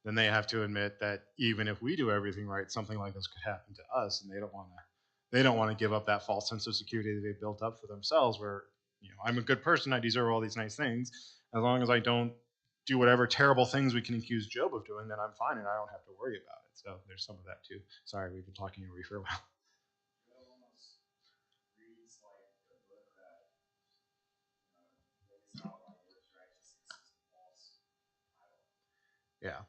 then they have to admit that even if we do everything right, something like this could happen to us, and they don't want to give up that false sense of security that they built up for themselves where, I'm a good person, I deserve all these nice things. As long as I don't do whatever terrible things we can accuse Job of doing, then I'm fine and I don't have to worry about it. So there's some of that too. Sorry, we've been talking over you for a while. Yeah.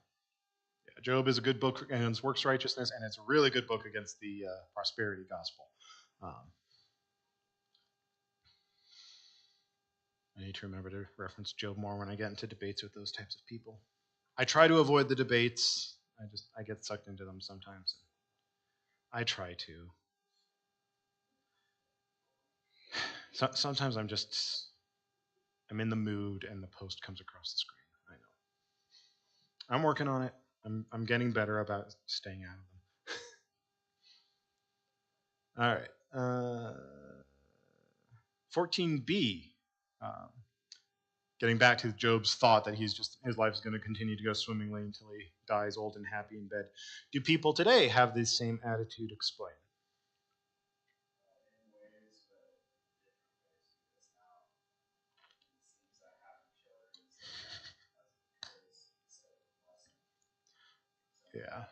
Job is a good book against works righteousness, and it's a really good book against the prosperity gospel. I need to remember to reference Job more when I get into debates with those types of people. I try to avoid the debates. I get sucked into them sometimes. I try to. Sometimes I'm in the mood and the post comes across the screen. I know. I'm working on it. I'm getting better about staying out of them. All right. 14b. Getting back to Job's thought that his life is going to continue to go swimmingly until he dies old and happy in bed. Do people today have this same attitude? Explain. Yeah.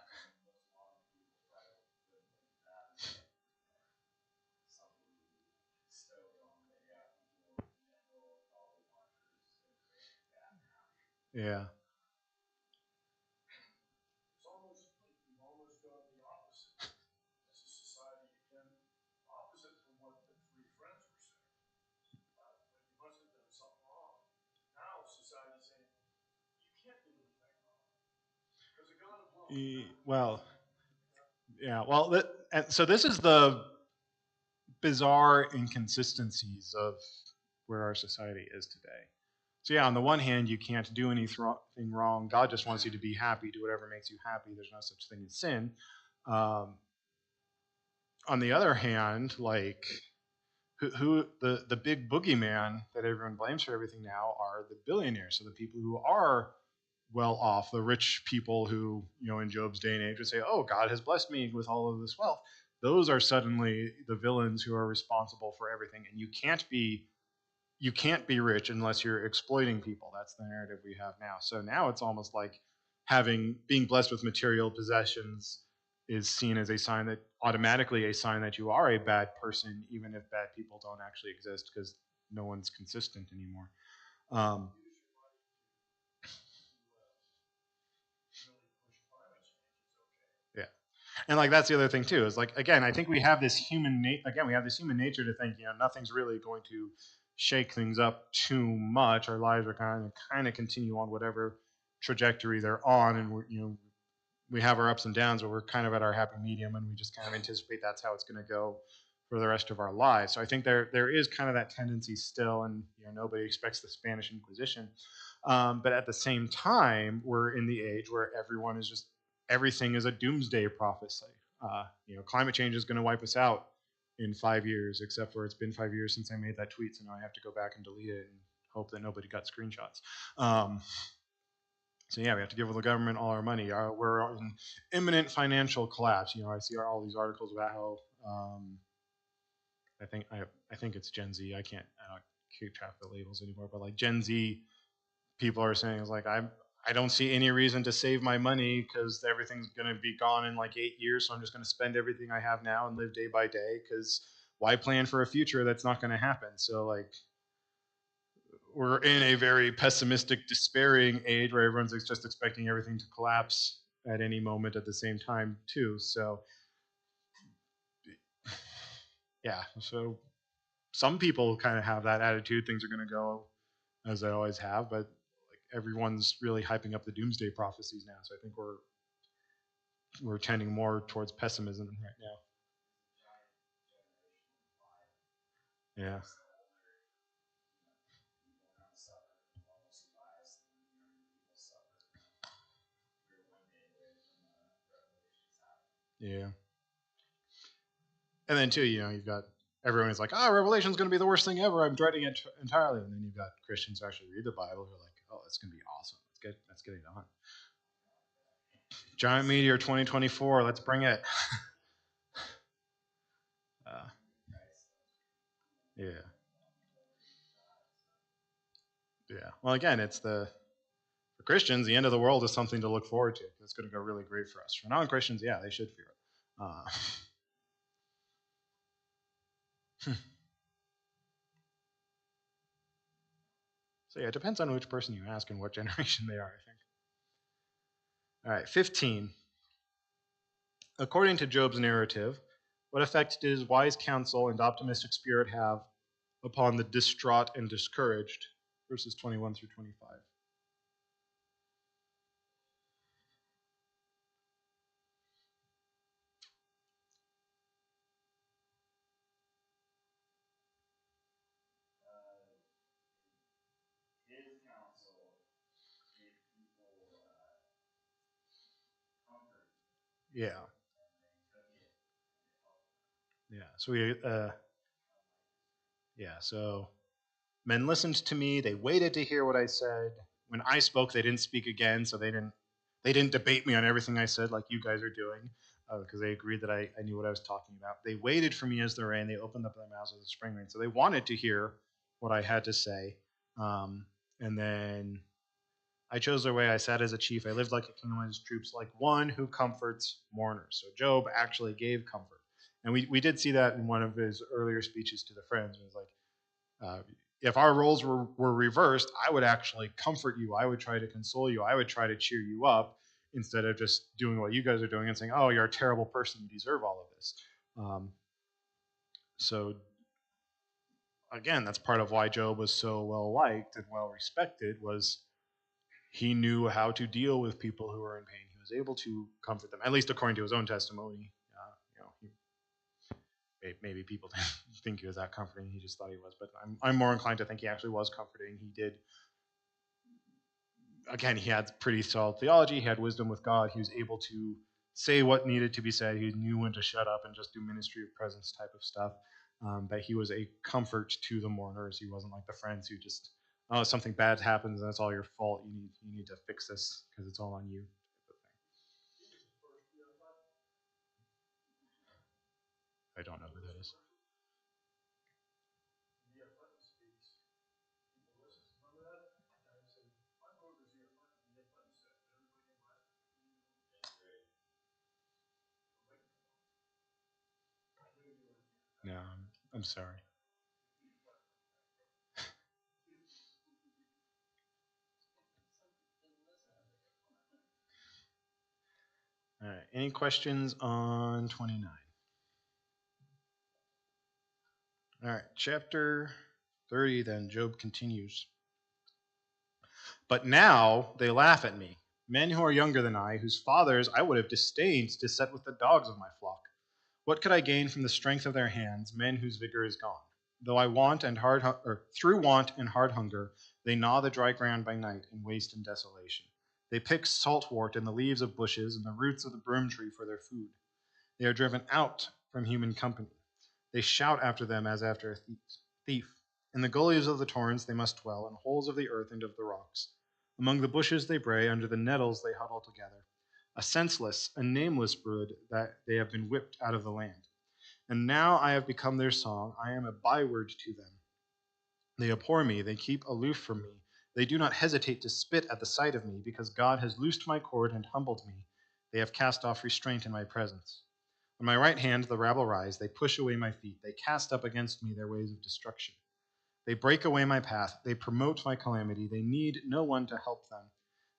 Yeah. You've almost done the opposite. As a society, again, opposite from what the three friends were saying. But you must have done something wrong. Now society's saying, you can't do anything wrong. Because of God of love. Well, yeah. Well, so this is the bizarre inconsistencies of where our society is today. So yeah, on the one hand, you can't do anything wrong. God just wants you to be happy, do whatever makes you happy. There's no such thing as sin. Um, on the other hand, like who the big boogeyman that everyone blames for everything now are the billionaires. So the people who are well off, the rich people who, in Job's day and age would say, "Oh, God has blessed me with all of this wealth." Those are suddenly the villains who are responsible for everything, and you can't be rich unless you're exploiting people. That's the narrative we have now. So now it's almost like being blessed with material possessions is seen as automatically a sign that you are a bad person, even if bad people don't actually exist because no one's consistent anymore. Um, yeah, and like that's the other thing too is like again, I think we have this human nature to think nothing's really going to shake things up too much. Our lives are kind of continue on whatever trajectory they're on, and we have our ups and downs, but we're kind of at our happy medium, and we just kind of anticipate that's how it's going to go for the rest of our lives. So I think there is kind of that tendency still, and nobody expects the Spanish Inquisition, but at the same time, we're in the age where everything is a doomsday prophecy. Climate change is going to wipe us out in 5 years, except for it's been 5 years since I made that tweet, so now I have to go back and delete it and hope that nobody got screenshots. So yeah, we have to give the government all our money. We're in imminent financial collapse. I see all these articles about how I think it's Gen Z. I don't keep track of the labels anymore, but like Gen Z people are saying is like I don't see any reason to save my money because everything's going to be gone in like 8 years. So I'm just going to spend everything I have now and live day by day because why plan for a future that's not going to happen? So like we're in a very pessimistic, despairing age where everyone's just expecting everything to collapse at any moment at the same time too. So yeah, so some people kind of have that attitude. Things are going to go as they always have, but like everyone's really hyping up the doomsday prophecies now. So I think we're tending more towards pessimism right now. Yeah. Yeah. And then too, you've got everyone is like, "Oh, Revelation's going to be the worst thing ever. I'm dreading it entirely." And then you've got Christians who actually read the Bible who are like, "Oh, it's going to be awesome. Let's get it on." Giant Meteor 2024. Let's bring it. Yeah. Yeah. Well, again, for Christians, the end of the world is something to look forward to. It's going to go really great for us. For non-Christians, yeah, they should fear it. So yeah, it depends on which person you ask and what generation they are, I think. All right, 15. According to Job's narrative, What effect did his wise counsel and optimistic spirit have upon the distraught and discouraged? Verses 21 through 25. His counsel gave people comfort, Yeah. and they took it and it helped. Yeah. So men listened to me. They waited to hear what I said. When I spoke, they didn't speak again. So they didn't debate me on everything I said like you guys are doing, because they agreed that I knew what I was talking about. They waited for me as the rain. They opened up their mouths as the spring rain. So they wanted to hear what I had to say. And then I chose their way. I sat as a chief. I lived like a king among his troops, like one who comforts mourners. So Job actually gave comfort. And we did see that in one of his earlier speeches to the friends. It was like, if our roles were reversed, I would actually comfort you. I would try to console you. I would try to cheer you up instead of just doing what you guys are doing and saying, oh, you're a terrible person. You deserve all of this. So, again, that's part of why Job was so well liked and well respected was he knew how to deal with people who were in pain. He was able to comfort them, at least according to his own testimony. Maybe people didn't think he was that comforting. He just thought he was, but I'm more inclined to think he actually was comforting. He did. Again, he had pretty solid theology. He had wisdom with God. He was able to say what needed to be said. He knew when to shut up and just do ministry of presence type of stuff. But he was a comfort to the mourners. He wasn't like the friends who just, oh, something bad happens and it's all your fault. You need to fix this because it's all on you. I don't know who that is. No, I'm sorry. All right. Any questions on 29? All right. Chapter 30, then Job continues. But now they laugh at me, men who are younger than I, whose fathers I would have disdained to set with the dogs of my flock. What could I gain from the strength of their hands, men whose vigor is gone? Though I want and through want and hard hunger, they gnaw the dry ground by night in waste and desolation. They pick saltwort and the leaves of bushes and the roots of the broom tree for their food. They are driven out from human company. They shout after them as after a thief. In the gullies of the torrents they must dwell, in holes of the earth and of the rocks. Among the bushes they bray, under the nettles they huddle together. A senseless, a nameless brood that they have been whipped out of the land. And now I have become their song, I am a byword to them. They abhor me, they keep aloof from me. They do not hesitate to spit at the sight of me, because God has loosed my cord and humbled me. They have cast off restraint in my presence. On my right hand the rabble rise, they push away my feet, they cast up against me their ways of destruction. They break away my path, they promote my calamity, they need no one to help them.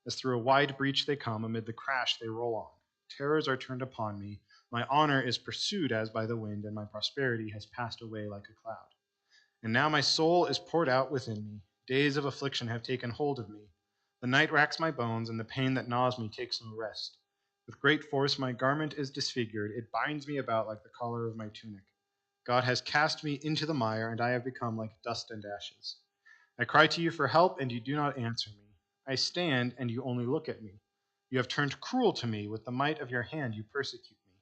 As through a wide breach they come, amid the crash they roll on. Terrors are turned upon me, my honor is pursued as by the wind, and my prosperity has passed away like a cloud. And now my soul is poured out within me, days of affliction have taken hold of me. The night racks my bones, and the pain that gnaws me takes no rest. With great force my garment is disfigured, it binds me about like the collar of my tunic. God has cast me into the mire, and I have become like dust and ashes. I cry to you for help, and you do not answer me. I stand, and you only look at me. You have turned cruel to me. With the might of your hand you persecute me.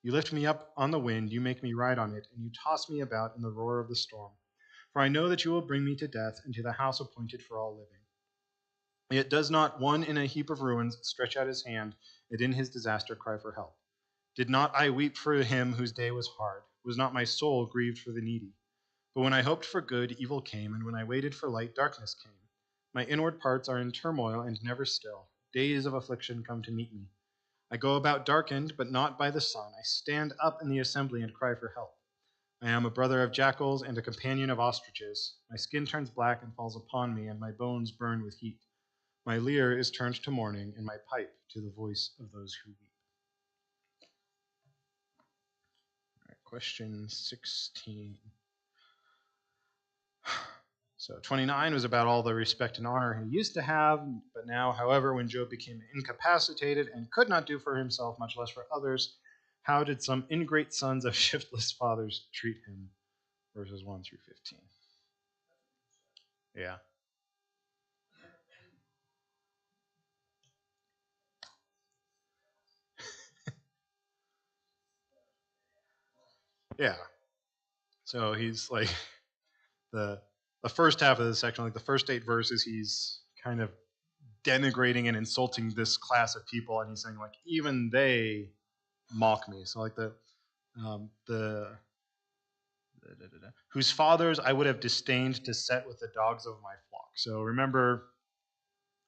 You lift me up on the wind, you make me ride on it, and you toss me about in the roar of the storm. For I know that you will bring me to death, and to the house appointed for all living. Yet does not one in a heap of ruins stretch out his hand, and in his disaster cry for help? Did not I weep for him whose day was hard? Was not my soul grieved for the needy? But when I hoped for good, evil came, and when I waited for light, darkness came. My inward parts are in turmoil and never still. Days of affliction come to meet me. I go about darkened, but not by the sun. I stand up in the assembly and cry for help. I am a brother of jackals and a companion of ostriches. My skin turns black and falls upon me, and my bones burn with heat. My lyre is turned to mourning, and my pipe to the voice of those who weep. question 16. So 29 was about all the respect and honor he used to have, but now, however, when Job became incapacitated and could not do for himself, much less for others, how did some ingrate sons of shiftless fathers treat him? Verses 1 through 15. Yeah. Yeah. So he's like the first half of the section, like the first 8 verses, he's kind of denigrating and insulting this class of people, and he's saying like even they mock me. So like the whose fathers I would have disdained to set with the dogs of my flock. So remember,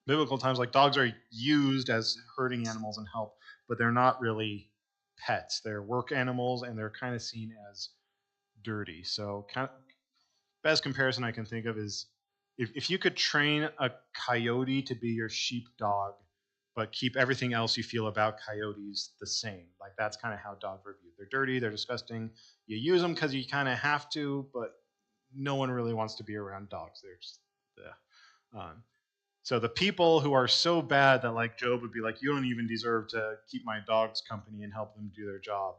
biblical times, like dogs are used as herding animals and help, but they're not really pets. They're work animals, and they're kind of seen as dirty. So kind of, best comparison I can think of is if you could train a coyote to be your sheepdog, but keep everything else you feel about coyotes the same. Like that's kind of how dogs are viewed. They're dirty, they're disgusting. You use them because you kind of have to, but no one really wants to be around dogs. They're just, so the people who are so bad that like Job would be like, you don't even deserve to keep my dogs company and help them do their job.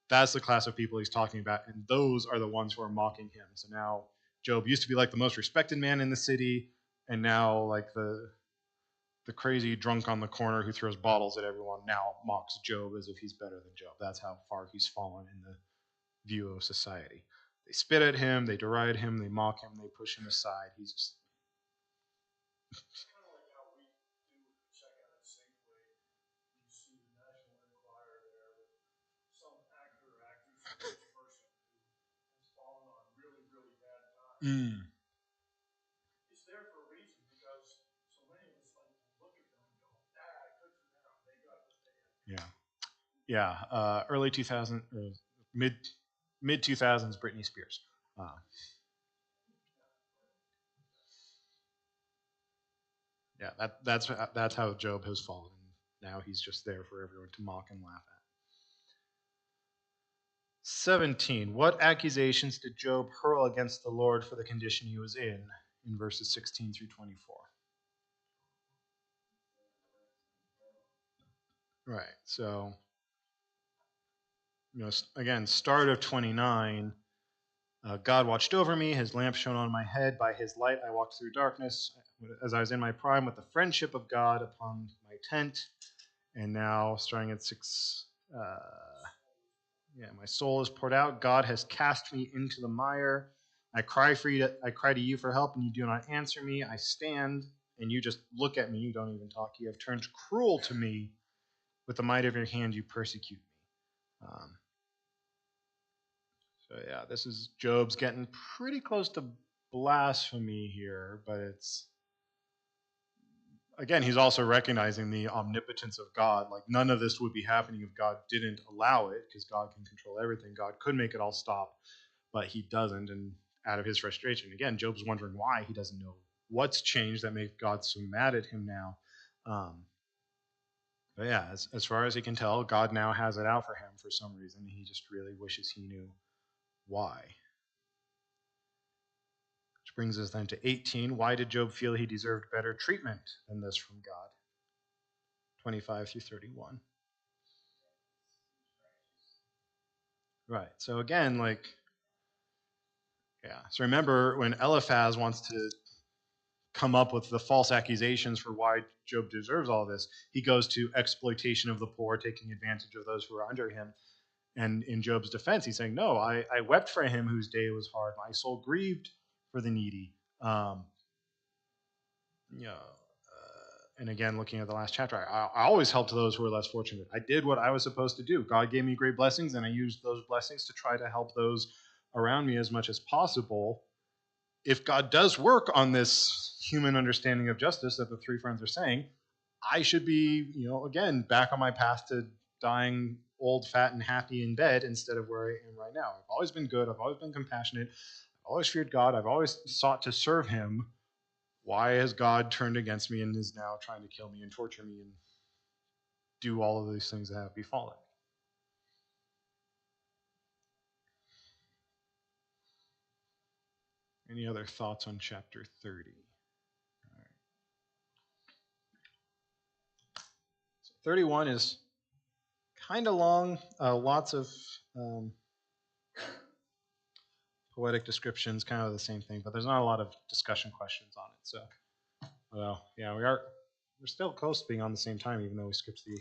That's the class of people he's talking about, and those are the ones who are mocking him. So now Job used to be like the most respected man in the city, and now like the crazy drunk on the corner who throws bottles at everyone now mocks Job as if he's better than Job. That's how far he's fallen in the view of society. They spit at him, they deride him, they mock him, they push him aside. He's just It's kind of like how we do check out at Safeway. You see the National Enquirer there with some actor or actress or rich person who has fallen on really, really bad times. It's there for a reason because so many of us like to look at them and go, good for them. They got what they had. yeah. Early 2000, mid 2000s, Britney Spears. Yeah, that's how Job has fallen. Now he's just there for everyone to mock and laugh at. 17. What accusations did Job hurl against the Lord for the condition he was in verses 16 through 24? Right. So, again, start of 29. God watched over me, his lamp shone on my head. By his light I walked through darkness, as I was in my prime with the friendship of God upon my tent. And now, starting at 6, my soul is poured out. God has cast me into the mire. I cry to you for help, and you do not answer me. I stand, and you just look at me. You don't even talk. You have turned cruel to me. With the might of your hand, you persecute me. This is Job's getting pretty close to blasphemy here, but it's, again, he's also recognizing the omnipotence of God. Like, none of this would be happening if God didn't allow it, because God can control everything. God could make it all stop, but he doesn't. And out of his frustration, again, Job's wondering why. He doesn't know what's changed that makes God so mad at him now. But yeah, as far as he can tell, God now has it out for him for some reason. He just really wishes he knew why. Which brings us then to 18. Why did Job feel he deserved better treatment than this from God? 25 through 31. Right. So again, so remember when Eliphaz wants to come up with the false accusations for why Job deserves all this, he goes to exploitation of the poor, taking advantage of those who are under him. And in Job's defense, he's saying, no, I wept for him whose day was hard. My soul grieved for the needy. And again, looking at the last chapter, I always helped those who were less fortunate. I did what I was supposed to do. God gave me great blessings, and I used those blessings to try to help those around me as much as possible. If God does work on this human understanding of justice that the three friends are saying, I should be, again, back on my path to dying old, fat, and happy in bed instead of where I am right now. I've always been good. I've always been compassionate. I've always feared God. I've always sought to serve him. Why has God turned against me and is now trying to kill me and torture me and do all of these things that have befallen me? 19. Any other thoughts on chapter 30? All right. So 31 is kind of long, lots of poetic descriptions, kind of the same thing, but there's not a lot of discussion questions on it. So, well, yeah, we're still close to being on the same time, even though we skipped the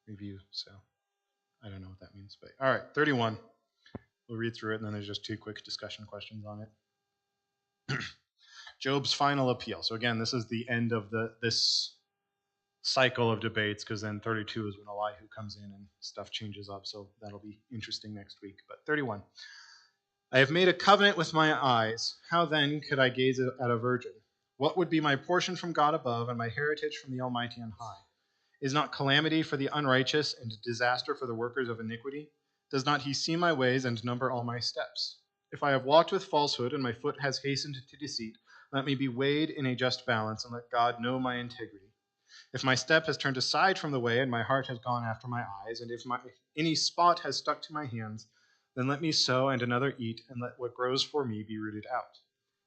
review. So, I don't know what that means, but all right, 31. We'll read through it, and then there's just 2 quick discussion questions on it. Job's final appeal. So again, this is the end of this cycle of debates, because then 32 is when Elihu comes in and stuff changes up. So that'll be interesting next week. But 31. I have made a covenant with my eyes. How then could I gaze at a virgin? What would be my portion from God above and my heritage from the Almighty on high? Is not calamity for the unrighteous and disaster for the workers of iniquity? Does not he see my ways and number all my steps? If I have walked with falsehood and my foot has hastened to deceit, let me be weighed in a just balance and let God know my integrity. If my step has turned aside from the way and my heart has gone after my eyes, and if any spot has stuck to my hands, then let me sow and another eat, and let what grows for me be rooted out.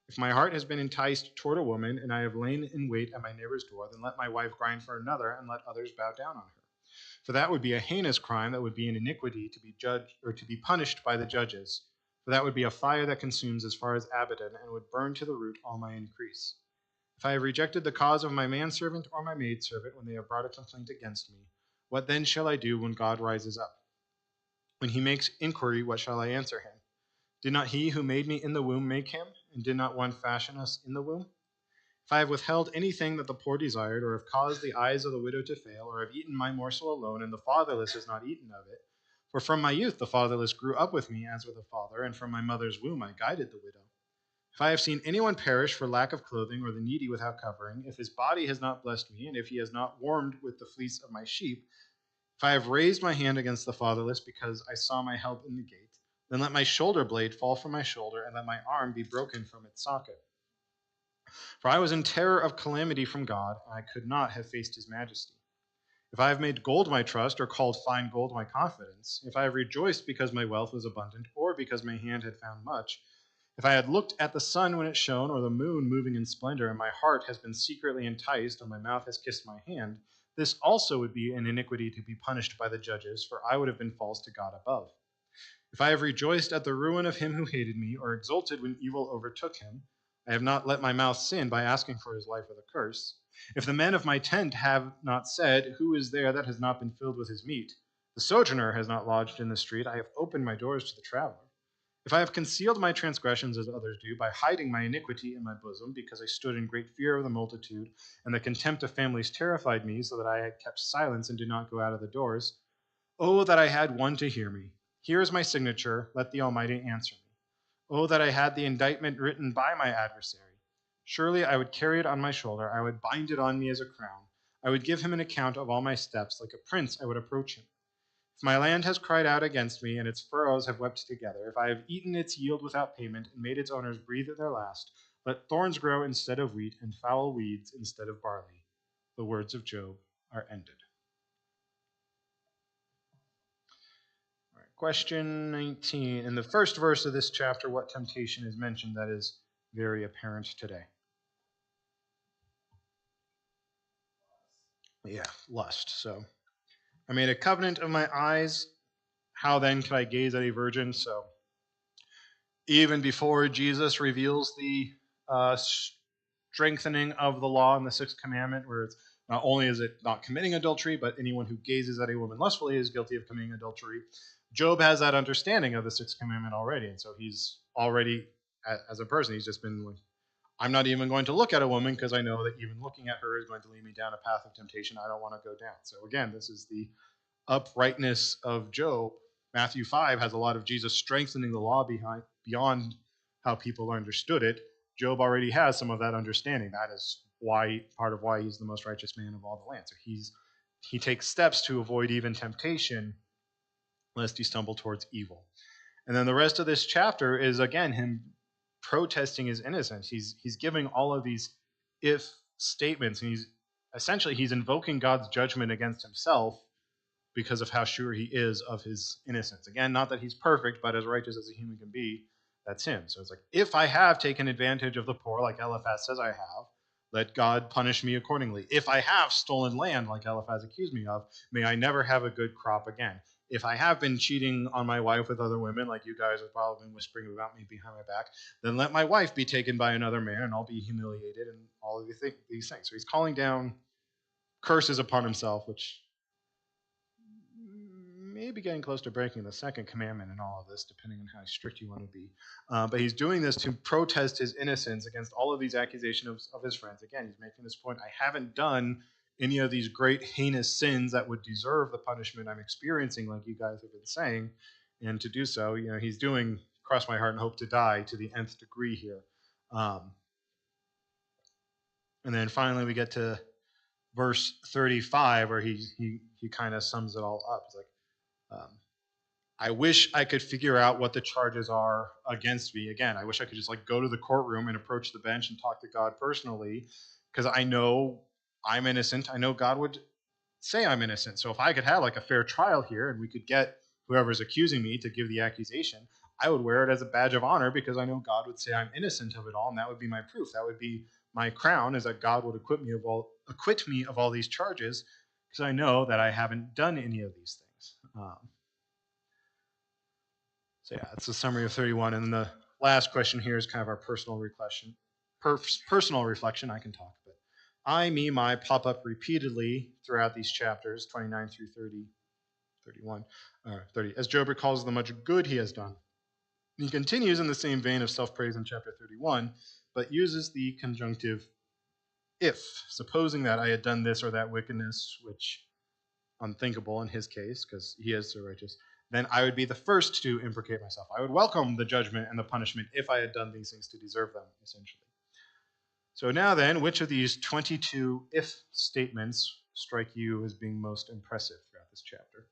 If my heart has been enticed toward a woman, and I have lain in wait at my neighbor's door, then let my wife grind for another, and let others bow down on her. For that would be a heinous crime, that would be an iniquity to be judged or to be punished by the judges. For that would be a fire that consumes as far as Abaddon, and would burn to the root all my increase. If I have rejected the cause of my manservant or my maidservant when they have brought a complaint against me, what then shall I do when God rises up? When he makes inquiry, what shall I answer him? Did not he who made me in the womb make him? And did not one fashion us in the womb? If I have withheld anything that the poor desired, or have caused the eyes of the widow to fail, or have eaten my morsel alone, and the fatherless has not eaten of it, for from my youth the fatherless grew up with me as with a father, and from my mother's womb I guided the widow. If I have seen anyone perish for lack of clothing, or the needy without covering, if his body has not blessed me, and if he has not warmed with the fleece of my sheep, if I have raised my hand against the fatherless because I saw my help in the gate, then let my shoulder blade fall from my shoulder, and let my arm be broken from its socket. For I was in terror of calamity from God, and I could not have faced his majesty. If I have made gold my trust, or called fine gold my confidence, if I have rejoiced because my wealth was abundant, or because my hand had found much, if I had looked at the sun when it shone, or the moon moving in splendor, and my heart has been secretly enticed, or my mouth has kissed my hand, this also would be an iniquity to be punished by the judges, for I would have been false to God above. If I have rejoiced at the ruin of him who hated me, or exulted when evil overtook him, I have not let my mouth sin by asking for his life with a curse. If the men of my tent have not said, who is there that has not been filled with his meat? The sojourner has not lodged in the street. I have opened my doors to the traveler. If I have concealed my transgressions as others do, by hiding my iniquity in my bosom, because I stood in great fear of the multitude, and the contempt of families terrified me, so that I had kept silence and did not go out of the doors, oh, that I had one to hear me. Here is my signature, let the Almighty answer me. Oh, that I had the indictment written by my adversary. Surely I would carry it on my shoulder, I would bind it on me as a crown. I would give him an account of all my steps, like a prince I would approach him. If my land has cried out against me, and its furrows have wept together, if I have eaten its yield without payment, and made its owners breathe at their last, let thorns grow instead of wheat, and foul weeds instead of barley. The words of Job are ended. All right, question 19. In the first verse of this chapter, what temptation is mentioned that is very apparent today? Yeah, lust. So, I made a covenant of my eyes. How then could I gaze at a virgin? So, even before Jesus reveals the strengthening of the law in the sixth commandment, where it's not only is it not committing adultery, but anyone who gazes at a woman lustfully is guilty of committing adultery. Job has that understanding of the sixth commandment already, and so he's already, as a person, he's just been like, I'm not even going to look at a woman because I know that even looking at her is going to lead me down a path of temptation I don't want to go down. So again, this is the uprightness of Job. Matthew 5 has a lot of Jesus strengthening the law beyond how people understood it. Job already has some of that understanding. That is part of why he's the most righteous man of all the land. So he takes steps to avoid even temptation, lest he stumble towards evil. And then the rest of this chapter is, again, him protesting his innocence. He's giving all of these if statements, and he's invoking God's judgment against himself because of how sure he is of his innocence. Again, not that he's perfect, but as righteous as a human can be, that's him. So it's like, if I have taken advantage of the poor, like Eliphaz says I have, let God punish me accordingly. If I have stolen land, like Eliphaz accused me of, may I never have a good crop again. If I have been cheating on my wife with other women, like you guys have probably been whispering about me behind my back, then let my wife be taken by another man, and I'll be humiliated, and all of these things. So he's calling down curses upon himself, which may be getting close to breaking the second commandment in all of this, depending on how strict you want to be. But he's doing this to protest his innocence against all of these accusations of his friends. Again, he's making this point: I haven't done any of these great heinous sins that would deserve the punishment I'm experiencing, like you guys have been saying. And to do so, he's doing cross my heart and hope to die to the nth degree here. And then finally we get to verse 35, where he kind of sums it all up. It's like, I wish I could figure out what the charges are against me. Again, I wish I could just go to the courtroom and approach the bench and talk to God personally, because I know I'm innocent. I know God would say I'm innocent. So if I could have a fair trial here, and we could get whoever's accusing me to give the accusation, I would wear it as a badge of honor, because I know God would say I'm innocent of it all, and that would be my proof. That would be my crown, is that God would acquit me of all these charges, because I know that I haven't done any of these things. So yeah, it's a summary of 31, and then the last question here is kind of our personal reflection. Personal reflection, I can talk, but I, me, my pop up repeatedly throughout these chapters, 29 through 30, 31, 30, as Job recalls the much good he has done. He continues in the same vein of self-praise in chapter 31, but uses the conjunctive if, supposing that I had done this or that wickedness, which unthinkable in his case, because he is so righteous, then I would be the first to imprecate myself. I would welcome the judgment and the punishment if I had done these things to deserve them, essentially. So now then, which of these 22 if statements strike you as being most impressive throughout this chapter?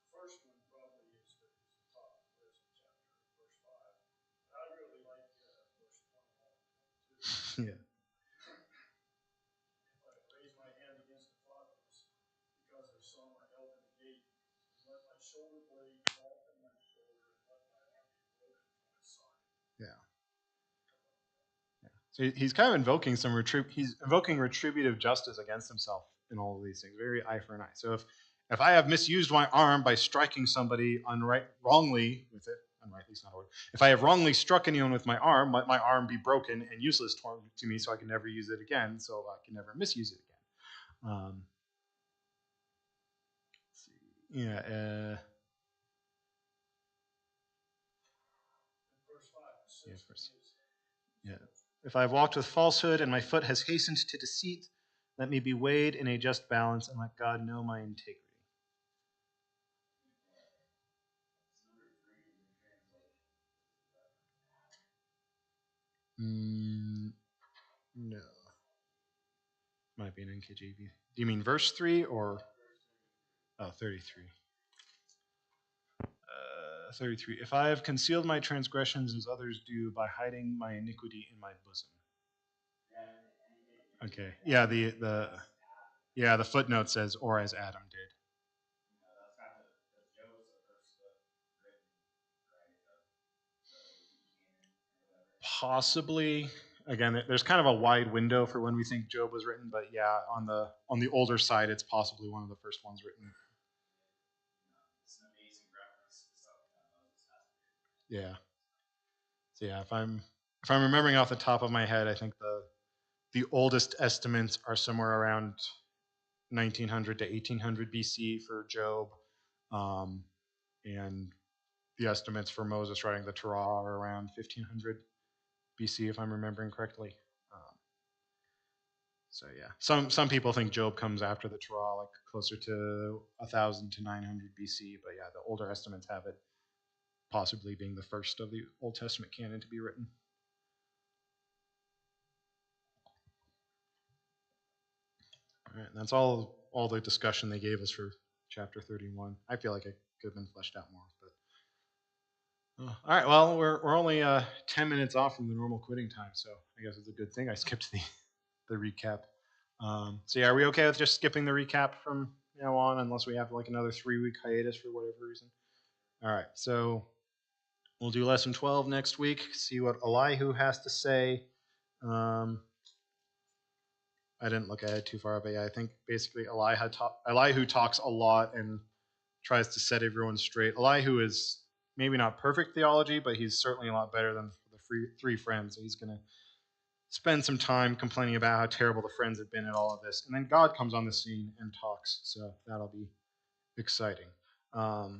First one probably is the top of this chapter, verse 5. I really like verse 21. Yeah. If I raise my hand against the fatherless, because I saw my help in the gate, and let my shoulder blade fall from my shoulder, and let my arm be broken from my side. Yeah. So he's kind of invoking he's invoking retributive justice against himself in all of these things, very eye for an eye. So if I have misused my arm by striking somebody wrongly with it, unrightly is not a word. If I have wrongly struck anyone with my arm, let my arm be broken and useless to me, so I can never use it again, so I can never misuse it again. Let's see. Yeah. Verse 5, Yeah. Yeah. If I have walked with falsehood and my foot has hastened to deceit, let me be weighed in a just balance, and let God know my integrity. No. Might be an NKJV. Do you mean verse 3 or? Oh, 33. 33. If I have concealed my transgressions as others do by hiding my iniquity in my bosom. Okay. Yeah, the footnote says, or as Adam did. Possibly. Again, there's kind of a wide window for when we think Job was written, but yeah, on the older side, it's possibly one of the first ones written. Yeah. So yeah, if I'm remembering off the top of my head, I think the oldest estimates are somewhere around 1900 to 1800 BC for Job, and the estimates for Moses writing the Torah are around 1500 BC, if I'm remembering correctly. So yeah, some people think Job comes after the Torah, closer to 1000 to 900 BC. But yeah, the older estimates have it possibly being the first of the Old Testament canon to be written. All right, and that's all the discussion they gave us for chapter 31. I feel like it could have been fleshed out more, but all right. Well, we're only 10 minutes off from the normal quitting time, so I guess it's a good thing I skipped the recap. So yeah, are we okay with just skipping the recap from now on, unless we have another 3-week hiatus for whatever reason? All right. So We'll do lesson 12 next week, see what Elihu has to say. I didn't look ahead too far, but yeah, I think basically Elihu talks a lot and tries to set everyone straight. Elihu is maybe not perfect theology, but he's certainly a lot better than the three friends. So he's going to spend some time complaining about how terrible the friends have been at all of this. And then God comes on the scene and talks. So that'll be exciting. But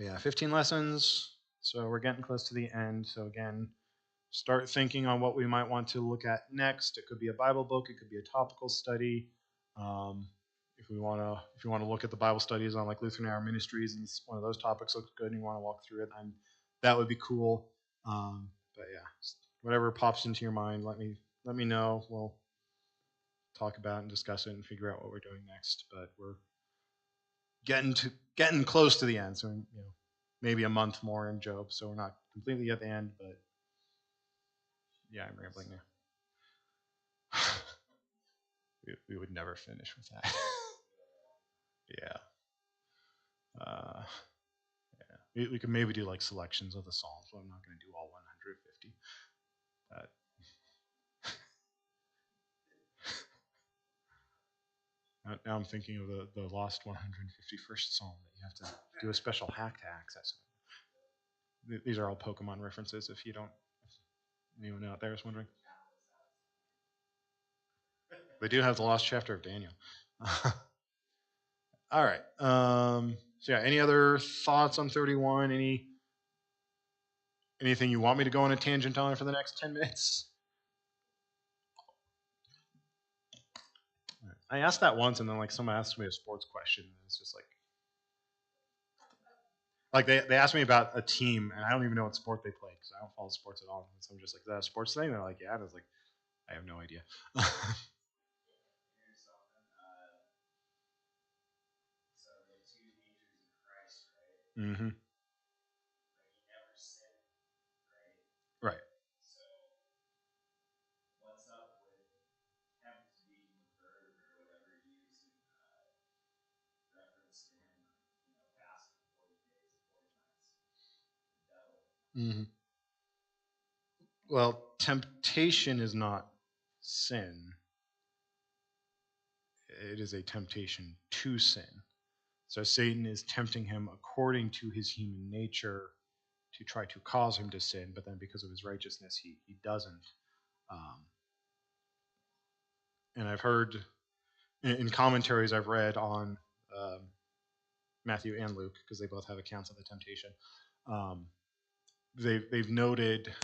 yeah, 15 lessons. So we're getting close to the end. So again, start thinking on what we might want to look at next. It could be a Bible book. It could be a topical study. If you want to look at the Bible studies on like Lutheran Hour Ministries, and one of those topics looks good, and you want to walk through it, then that would be cool. But yeah, whatever pops into your mind, let me know. We'll talk about and discuss it and figure out what we're doing next. But we're getting close to the end, so maybe a month more in Job. So we're not completely at the end, but yeah, I'm rambling now. we would never finish with that. Yeah. Yeah. We could maybe do like selections of the Psalms, but I'm not going to do all 150. Now I'm thinking of the lost 151st Psalm that you have to do a special hack to access it. These are all Pokemon references if anyone out there is wondering. They do have the lost chapter of Daniel. All right. So yeah, any other thoughts on 31? Anything you want me to go on a tangent on for the next 10 minutes? I asked that once, and then like someone asked me a sports question, and it's just like they asked me about a team, and I don't even know what sport they play because I don't follow sports at all. So I'm just like, is that a sports thing? And they're like, yeah. And I was like, I have no idea. Mm-hmm. Right. Mm-hmm. Well, temptation is not sin. It is a temptation to sin. So Satan is tempting him according to his human nature to try to cause him to sin, but then because of his righteousness, he doesn't. And I've heard in commentaries I've read on Matthew and Luke, because they both have accounts of the temptation, they've noted,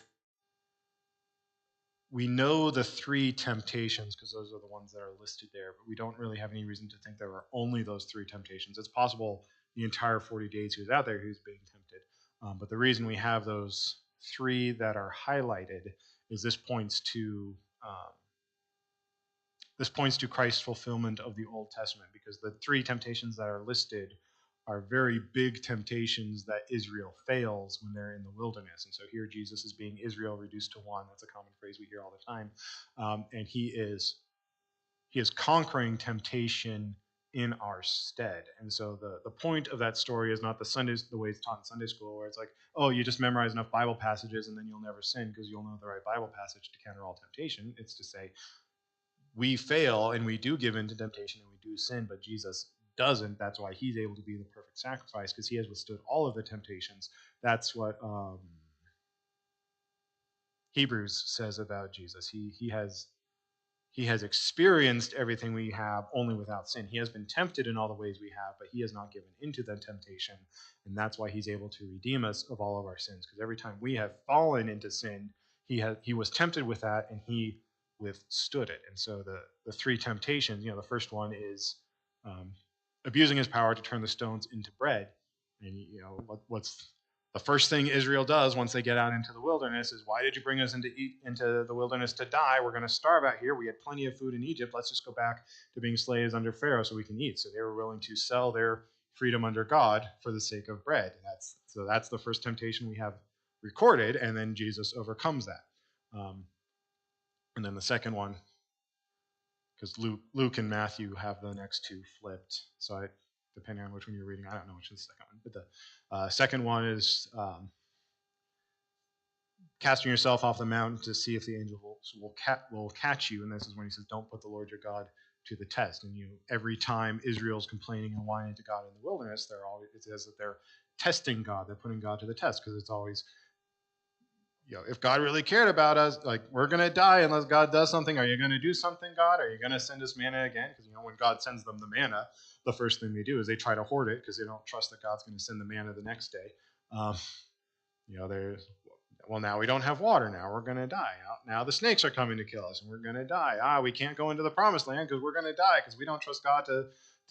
we know the three temptations because those are the ones that are listed there, but we don't really have any reason to think there were only those three temptations. It's possible the entire 40 days he was out there, he was being tempted. But the reason we have those three that are highlighted is this points to Christ's fulfillment of the Old Testament, because the three temptations that are listed are very big temptations that Israel fails when they're in the wilderness. And so here Jesus is being Israel reduced to one. That's a common phrase we hear all the time. And he is conquering temptation in our stead. And so the point of that story is not the way it's taught in Sunday school, where it's like, oh, you just memorize enough Bible passages and then you'll never sin because you'll know the right Bible passage to counter all temptation. It's to say, we fail and we do give in to temptation and we do sin, but Jesus doesn't. That's why he's able to be the perfect sacrifice, because he has withstood all of the temptations. That's what Hebrews says about Jesus. He has experienced everything we have, only without sin. He has been tempted in all the ways we have, but he has not given into the temptation, and that's why he's able to redeem us of all of our sins. Because every time we have fallen into sin, he was tempted with that, and he withstood it. And so the three temptations, the first one is abusing his power to turn the stones into bread. And what's the first thing Israel does once they get out into the wilderness is, why did you bring us into the wilderness to die? We're going to starve out here. We had plenty of food in Egypt. Let's just go back to being slaves under Pharaoh so we can eat. So they were willing to sell their freedom under God for the sake of bread. That's the first temptation we have recorded, and then Jesus overcomes that. And then the second one, because Luke and Matthew have the next two flipped. So depending on which one you're reading, I don't know which is the second one. But the second one is casting yourself off the mountain to see if the angels will catch you. And this is when he says, don't put the Lord your God to the test. And every time Israel's complaining and whining to God in the wilderness, it says that they're testing God. They're putting God to the test, because it's always, if God really cared about us, like, we're going to die unless God does something. Are you going to do something, God? Are you going to send us manna again? Because, when God sends them the manna, the first thing they do is they try to hoard it because they don't trust that God's going to send the manna the next day. Now we don't have water. Now we're going to die. Now the snakes are coming to kill us and we're going to die. We can't go into the promised land because we're going to die because we don't trust God to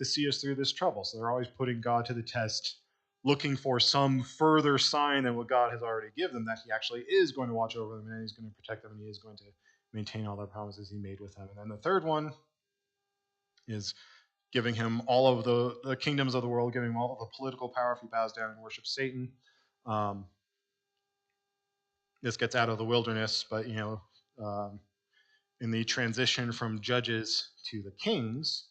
see us through this trouble. So they're always putting God to the test, looking for some further sign than what God has already given them, that he actually is going to watch over them and he's going to protect them and he is going to maintain all the promises he made with them. And then the third one is giving him all of the kingdoms of the world, giving him all of the political power if he bows down and worships Satan. This gets out of the wilderness, but in the transition from judges to the kings,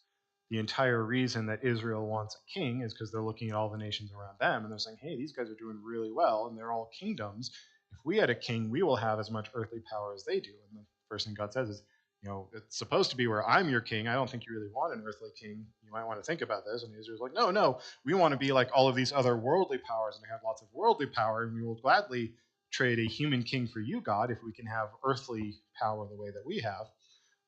the entire reason that Israel wants a king is because they're looking at all the nations around them and they're saying, hey, these guys are doing really well and they're all kingdoms. If we had a king, we will have as much earthly power as they do. And the first thing God says is, it's supposed to be where I'm your king. I don't think you really want an earthly king. You might want to think about this. And Israel's like, no, we want to be like all of these other worldly powers and have lots of worldly power, and we will gladly trade a human king for you, God, if we can have earthly power the way that we have.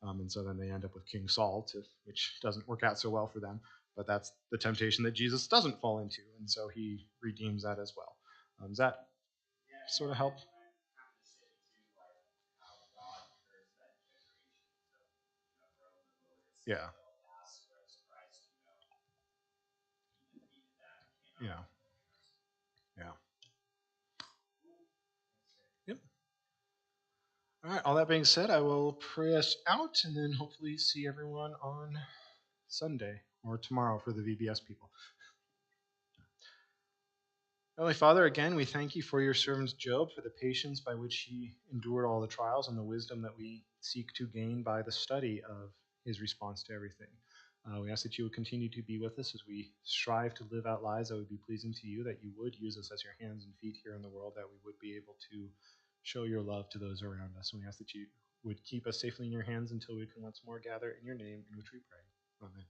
And so then they end up with King Saul, which doesn't work out so well for them. But that's the temptation that Jesus doesn't fall into, and so he redeems that as well. Does that sort of help? Yeah. Yeah. Yeah. Yep. All right. All that being said, I will pray us out and then hopefully see everyone on Sunday or tomorrow for the VBS people. Heavenly Father, again, we thank you for your servant Job, for the patience by which he endured all the trials and the wisdom that we seek to gain by the study of his response to everything. We ask that you would continue to be with us as we strive to live out lives that would be pleasing to you, that you would use us as your hands and feet here in the world, that we would be able to show your love to those around us. And we ask that you would keep us safely in your hands until we can once more gather in your name, in which we pray. Amen.